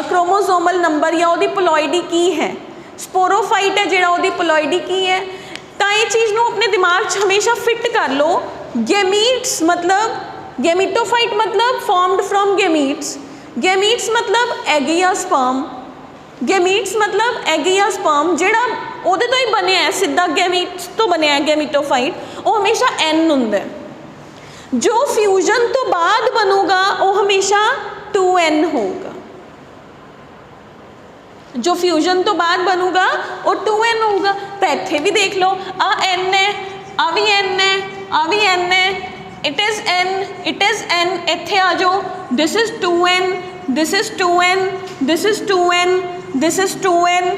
क्रोमोसोमल नंबर या उहदी प्लॉइडी की है, स्पोरोफाइट है जिहड़ा उहदी प्लॉइडी की है। तो ये चीज़ नूं अपने दिमाग 'च हमेशा फिट कर लो। गैमीट्स मतलब गैमीटोफाइट मतलब फॉर्म्ड फ्रॉम गैमीट्स, गैमीट्स मतलब एग या स्पर्म, गैमीट्स मतलब एग या स्पर्म जिहड़ा उहदे तो ही बनया है, सीधा गैमीट्स तो बनया है गैमीटोफाइट, वो हमेशा एन हुंदा है। जो फ्यूजन तो बाद बनूगा वो हमेशा 2n होगा, जो फ्यूजन तो बाद बनूगा वो 2n होगा। तो इत्थे भी देख लो, आ n है, आ भी n है, आ भी n है, it is n, it is n, इत्थे आ जाओ, this is 2n, this is 2n, this is 2n, this is 2n,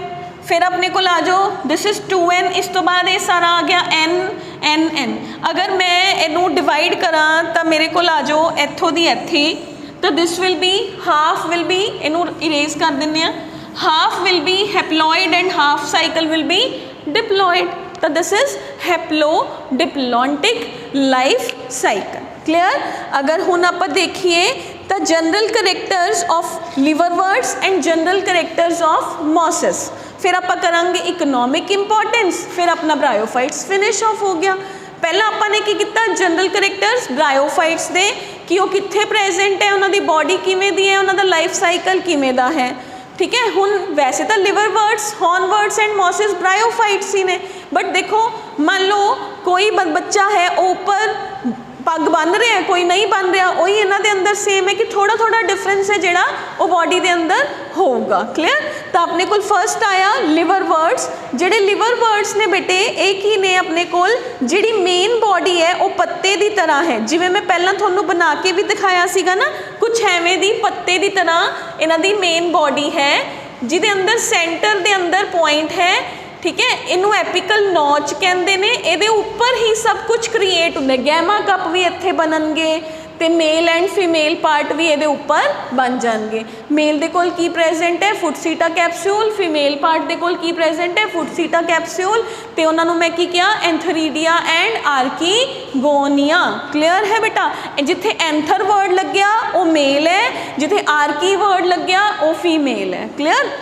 फिर अपने को आ जाओ, दिस इज़ 2n, इस तो बाद ये सारा आ गया n n n। अगर मैं इनू डिवाइड करा तो मेरे को आ जाओ इत्थों दी इत्थे, तो this will be half will be, इनू इरेज कर दिंदे आ, half will be haploid and half cycle will be diploid. तो this is haplodiplontic life cycle. Clear? अगर हुण आपां देखिए तो general characters of liverworts and general characters of mosses, फिर आप करांगे इकोनॉमिक इंपॉर्टेंस, फिर अपना ब्रायोफाइट्स फिनिश ऑफ हो गया। पहला आपां ने की किया, जनरल करैक्टर्स ब्रायोफाइट्स दे कि वो कित्थे प्रेजेंट है, उन्होंने बॉडी किवें दी है, उन्होंने लाइफ साइकिल किवें दा है। ठीक है, हुण वैसे तो लिवरवर्ट्स, हॉर्नवर्ट्स एंड मॉसेस ब्रायोफाइट्स ही ने, बट देखो मान लो कोई बच्चा है ऊपर पग बन रहा है, कोई नहीं बन रहा, वही इन्हां दे अंदर सेम है कि थोड़ा थोड़ा डिफरेंस है जिहड़ा वो बॉडी दे अंदर होगा। क्लियर? तो अपने कोल फर्स्ट आया लिवरवर्ट्स। जिहड़े लिवरवर्ट्स ने बेटे एक ही ने अपने कोल जिहड़ी मेन बॉडी है वो पत्ते की तरह है, जिवें मैं पहला तुहानूं बना के भी दिखाया सीगा ना, कुछ एवें दी पत्ते की तरह इन्हां दी मेन बॉडी है, जिहदे अंदर सेंटर दे अंदर पॉइंट है। ठीक है, इनू एपिकल नॉच कहते हैं, ये उपर ही सब कुछ क्रिएट होंगे, गैमा कप भी इत्थे बननगे तो मेल एंड फीमेल पार्ट भी ये उपर बन जाएंगे। मेल दे कोल की प्रेजेंट है, foot seta capsule, female part दे कोल की प्रेजेंट है, फुट सीटा कैप्सूल, तो उन्होंने मैं की किया एंथरीडिया एंड आर्कीगोनिया। क्लियर है बेटा? जिथे एंथर वर्ड लग गया वो मेल है, जिथे आर्की वर्ड लग गया वो फीमेल है। क्लियर?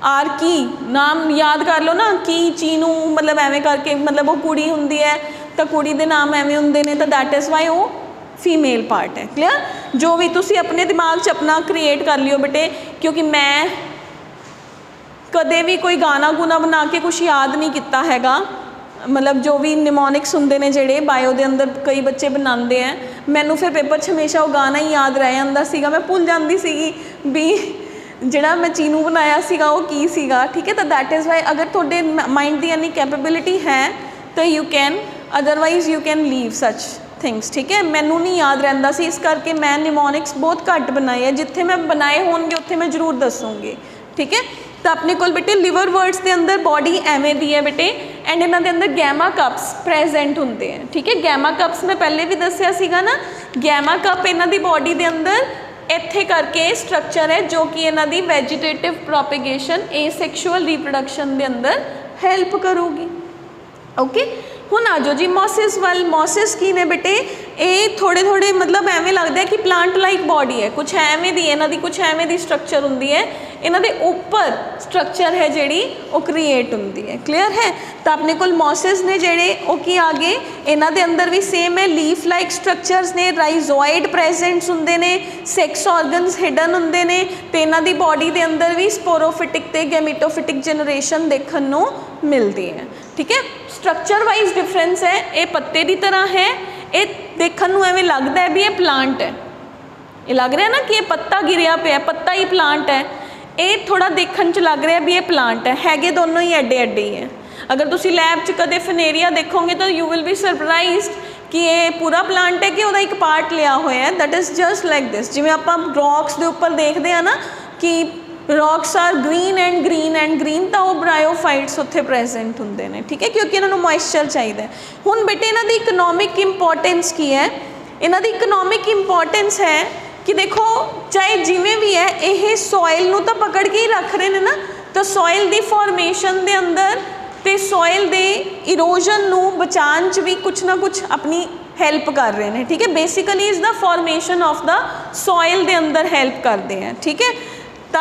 आर्की नाम याद कर लो ना, की चीनू मतलब एवें करके, मतलब वो कुड़ी हुंदी है तो कुड़ी दे नाम एवें हुंदे ने, तो दैट इज़ वाई वो फीमेल पार्ट है। क्लियर? जो भी तुसी अपने दिमाग 'च अपना क्रिएट कर लियो बेटे, क्योंकि मैं कदे भी कोई गाना गुना बना के कुछ याद नहीं किया हैगा, मतलब जो भी निमोनिक्स हुंदे ने जिहड़े बायो दे अंदर कई बच्चे बनाते हैं, मैनू फिर पेपर 'च हमेशा वो गाना ही याद रह जांदा सीगा, मैं भुल जाती सीगी भी जिहड़ा मैं चीनू बनाया सीगा वो की सीगा। ठीक है, तो दैट इज़ वाई अगर थोड़े माइंड की इन्नी कैपेबिलिटी है तो you can, otherwise you can leave such things. ठीक है, मैनू नहीं याद रहिंदा सी, इस करके मैं निमोनिक्स बहुत घट बनाए है, जिथे मैं बनाए होंगे उत्थे मैं जरूर दसूँगी। ठीक है, तो अपने कोल बेटे लिवरवर्ट्स के अंदर बॉडी एवें दी है बेटे, एंड इन्हां दे अंदर गैमा कप्स प्रेजेंट होंगे हैं। ठीक है, गैमा कप्स मैं पहले भी दसिया सीगा ना, गैमा कप इन्हां दी बॉडी के अंदर इत्थे करके स्ट्रक्चर है जो कि इन्हां दी वेजिटेटिव प्रोपेगेशन एसेक्शुअल रिप्रोडक्शन के अंदर हेल्प करूगी। ओके, हुण आ जाओ जी मॉसिस वाल। मॉसिस की ने बेटे, ये थोड़े थोड़े मतलब एवें लगता है कि प्लांट लाइक बॉडी है, कुछ एवें दी इन्हां दी कुछ एवें दी स्ट्रक्चर हुंदी है, इन्हां दे उपर स्ट्रक्चर है जिहड़ी वो क्रिएट हुंदी है। क्लीयर है। तो अपने कोल मॉसिस ने जिहड़े वो की आ गए, इन्हां दे अंदर भी सेम है, लीफ लाइक स्ट्रक्चर्स ने, राइजोइड प्रेजेंट्स हुंदे ने, सैक्स ऑर्गनस हिडन हुंदे ने, ते इन्हां दी बॉडी दे अंदर भी स्पोरोफिटिक ते गैमीटोफिटिक जनरेशन देखण नूं मिलदी है। ठीक है। स्ट्रक्चर वाइज डिफरेंस है, ये पत्ते की तरह है, ये देखण नूं एवें लगदा है भी ये प्लांट है, ये लग रहा है ना कि ये पत्ता गिरिया पे, पत्ता ही प्लांट है, ये थोड़ा देखने च लग रहा है भी ये प्लांट है, हैगे दोनों ही एडे एडे ही है। अगर तुसी लैब च कदे फिनेरिया देखोगे तो यू विल बी सरप्राइज्ड कि ये पूरा प्लांट है कि उसका एक पार्ट लिया होया है। That is just like this, जिवें आपां रॉक्स के उपर देखते हैं ना कि rocks are green and green, तो वो ब्रायोफाइट्स उत्थे प्रेजेंट होंगे ने। ठीक है, क्योंकि इन्होंने मॉइस्चर चाहिए। हुण बेटे इन्हां दी इकनॉमिक इंपॉर्टेंस की है, इन्हां दी इकनॉमिक इंपॉर्टेंस है कि देखो चाहे जिमें भी है ये सॉइल नूं तो पकड़ के ही रख रहे हैं ना, तो सॉइल की फॉर्मेशन के अंदर तो सॉइल के इरोजन नूं बचाने च भी कुछ ना कुछ अपनी हेल्प कर रहे हैं। ठीक है, basically is the formation of the soil के अंदर हेल्प करते हैं। ठीक है, तो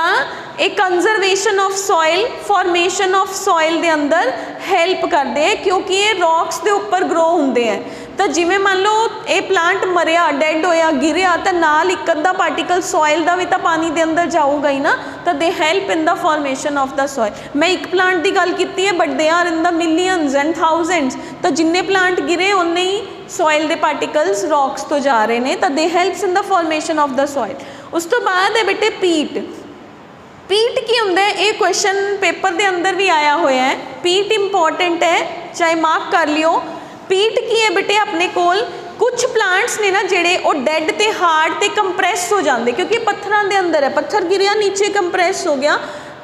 एक conservation of soil, formation of soil के अंदर हेल्प करते हैं, क्योंकि ये रॉक्स के उपर ग्रो होंगे हैं। तो जिमें मान लो ये प्लांट मरिया, डेड होया, गिरिया, तो नाल एक अद्धा पार्टिकल सॉइल का भी तो पानी के अंदर जाऊगा ही ना, तो they help in the formation of the soil. मैं एक प्लांट की गल की है, but they are in the millions and thousands, तो जिन्ने प्लांट गिरे उन्ने ही सॉइल के पार्टिकल्स रॉक्स तो जा रहे हैं, तो they helps in the formation of the soil. उस तो बाद है बेटे पीट। पीट की होंगे, ये क्वेश्चन पेपर के अंदर भी आया होया है, पीट इंपॉर्टेंट है, चाहे मार्क कर लियो। पीट की है बेटे अपने कोल कुछ प्लांट्स ने ना जेड़े वो डेड ते हार्ड ते कंप्रैस हो जाते, क्योंकि पत्थरों के अंदर है, पत्थर गिरिया नीचे कंप्रैस हो गया,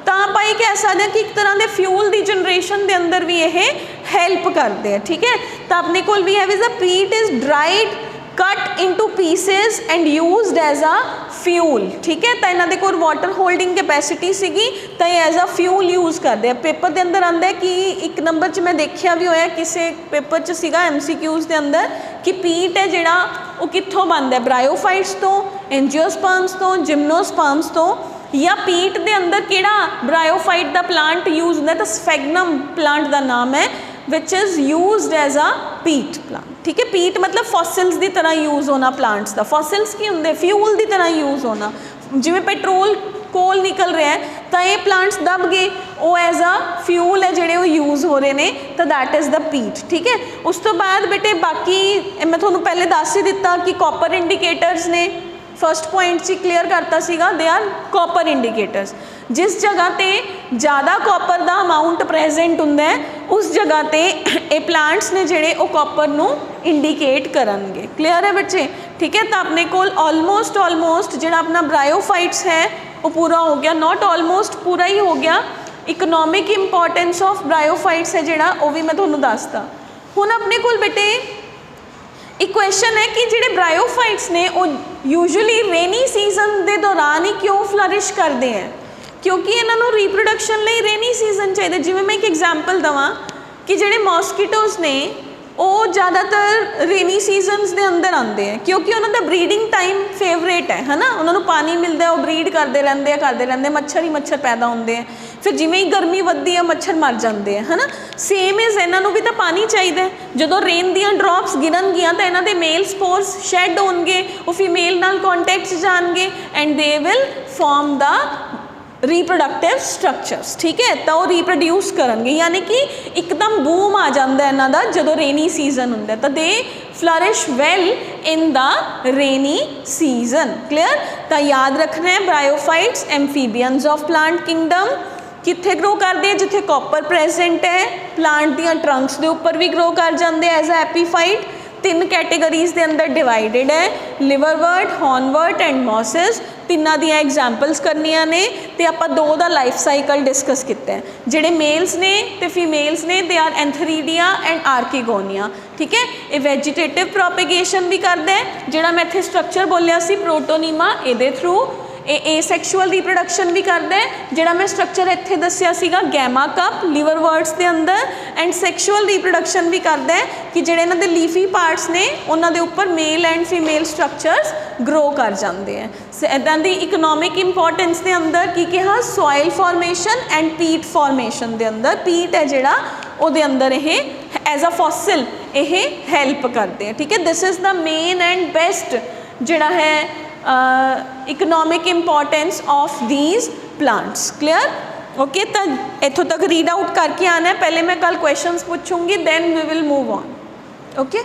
तो आप ये कह सकते हैं कि एक तरह के फ्यूल की जनरेशन के अंदर भी ये हेल्प करते हैं। ठीक है, तो अपने कोल भी है the peat is dried cut into pieces and used as a fuel. ठीक है, तो इन्होंने कोल वाटर होल्डिंग कैपेसिटी सीगी, तो एज अ फ्यूल यूज़ करते हैं। पेपर के अंदर आंदा है कि एक नंबर च मैं देखा भी होया किसी पेपर च सीगा MCQs के अंदर कि पीट है जिहड़ा वो कित्थों बनता है, ब्रायोफाइट्स तो, एंजियोस्पर्म्स तो, जिम्नोस्पर्म्स तो, या पीट के अंदर किहड़ा ब्रायोफाइट का प्लांट यूज होंदा है, तो स्फैगनम प्लांट का नाम है which is used as a peat plant. ठीक है, पीट मतलब फॉसिल्स की तरह यूज़ होना प्लांट्स का। फॉसिल्स की होंगे फ्यूल की तरह यूज़ होना, जिमें पेट्रोल कोल निकल रहा है तो ये प्लांट्स दब गए, वो एज अ फ्यूल है जोड़े वो यूज़ हो रहे हैं, तो दैट इज़ द पीट। ठीक है, उस तो बाद बेटे बाकी मैं थोड़ा पहले दस ही दिता कि कॉपर इंडिकेटर्स ने, फर्स्ट पॉइंट से क्लीयर करता सीगा, दे आर कॉपर इंडिकेटर्स। जिस जगह ते ज़्यादा कॉपर का अमाउंट प्रेजेंट होंदा है उस जगह ते ये प्लांट्स ने जिहड़े वो कॉपर नूं इंडिकेट करनगे। क्लीयर है बच्चे। ठीक है, तो अपने कोल ऑलमोस्ट जिहड़ा अपना ब्रायोफाइट्स है वो पूरा हो गया, नॉट ऑलमोस्ट पूरा ही हो गया। इकनॉमिक इंपॉर्टेंस ऑफ ब्रायोफाइट्स है जिहड़ा वो भी मैं तुहानूं दसदा। हुण अपने कोल बेटे एक क्वेश्चन है कि जिहड़े ब्रायोफाइट्स ने वो यूजुअली रेनी सीजन के दौरान ही क्यों फ्लरिश करते हैं, क्योंकि इन्हों रीप्रोडक्शन लिए रेनी सीजन चाहिए। जिवें मैं एक एग्जाम्पल देवां कि जिहड़े मॉस्किटोज़ ने वो ज़्यादातर रेनी सीजनस के अंदर आते हैं, क्योंकि उन्होंने ब्रीडिंग टाइम फेवरेट है ना, उन्होंने पानी मिलता है, वो ब्रीड करते रहते मच्छर ही मच्छर पैदा होंगे हैं, फिर जिमें ही गर्मी वधदी है मच्छर मर जाते हैं, है ना। सेम इज़ इन्हों भी तो पानी चाहिए, जो रेन दियाँ ड्रॉप्स गिरनगियाँ तो इन्हों के मेल स्पोर्स शैड होंगे, वो फीमेल नाल कॉन्टैक्ट जाएंगे and they will form the reproductive structures. ठीक है, तो वो रीप्रोड्यूस करेंगे, यानी कि एकदम बूम आ जाता है इन्हों का जो रेनी सीजन होंगे, तो they flourish well in the rainy season. Clear, तो याद रखना है bryophytes amphibians of plant kingdom कित्थे ग्रो करते हैं, जिथे कॉपर प्रेजेंट है, प्लांट दियां ट्रंक्स के उपर भी ग्रो कर जाते हैं एज अ एपीफाइट। 3 कैटेगरीज के अंदर डिवाइडेड है, लिवरवर्ट, हॉर्नवर्ट एंड मॉसिस। तिना दियां एग्जाम्पल्स करनिया ने, तो आपां 2 का लाइफ साइकिल डिस्कस किया है। जिहड़े मेल्स ने तो फीमेल्स ने दे आर एंथरीडिया एंड आर्किगोनिया। ठीक है, ये वैजीटेटिव प्रोपेगेशन भी करता है, जिहड़ा मैं इत्थे स्ट्रक्चर बोलिया सी प्रोटोनीमा, इहदे थ्रू ਇਹ ਏਸੈਕਸ਼ੁਅਲ ਰੀਪਰੋਡਕਸ਼ਨ ਵੀ ਕਰਦਾ ਹੈ, ਜਿਹੜਾ ਮੈਂ ਸਟਰਕਚਰ ਇੱਥੇ ਦੱਸਿਆ ਸੀਗਾ ਗੈਮਾ ਕਪ ਲਿਵਰ ਵਰਡਸ ਦੇ ਅੰਦਰ, ਐਂਡ ਸੈਕਸ਼ੁਅਲ ਰੀਪਰੋਡਕਸ਼ਨ ਵੀ ਕਰਦਾ ਹੈ ਕਿ ਜਿਹੜੇ ਇਹਨਾਂ ਦੇ ਲੀਫੀ ਪਾਰਟਸ ਨੇ ਉਹਨਾਂ ਦੇ ਉੱਪਰ male and female structures grow ਕਰ ਜਾਂਦੇ ਹੈ। ਇੱਦਾਂ ਦੀ ਇਕਨੋਮਿਕ ਇੰਪੋਰਟੈਂਸ ਦੇ ਅੰਦਰ ਕੀ ਕਿਹਾ, soil formation and peat formation ਦੇ ਅੰਦਰ, ਪੀਟ ਹੈ ਜਿਹੜਾ ਉਹਦੇ ਅੰਦਰ ਇਹ ਐਜ਼ ਅ ਫੋਸਿਲ ਇਹ ਹੈਲਪ ਕਰਦੇ ਆ, ਠੀਕ ਹੈ। This is the main and best ਜਿਹੜਾ ਹੈ economic importance of these plants. Clear? Okay, तो इतों तक रीड आउट करके आना है, पहले मैं कल क्वेश्चंस पूछूंगी, then we will move on. Okay.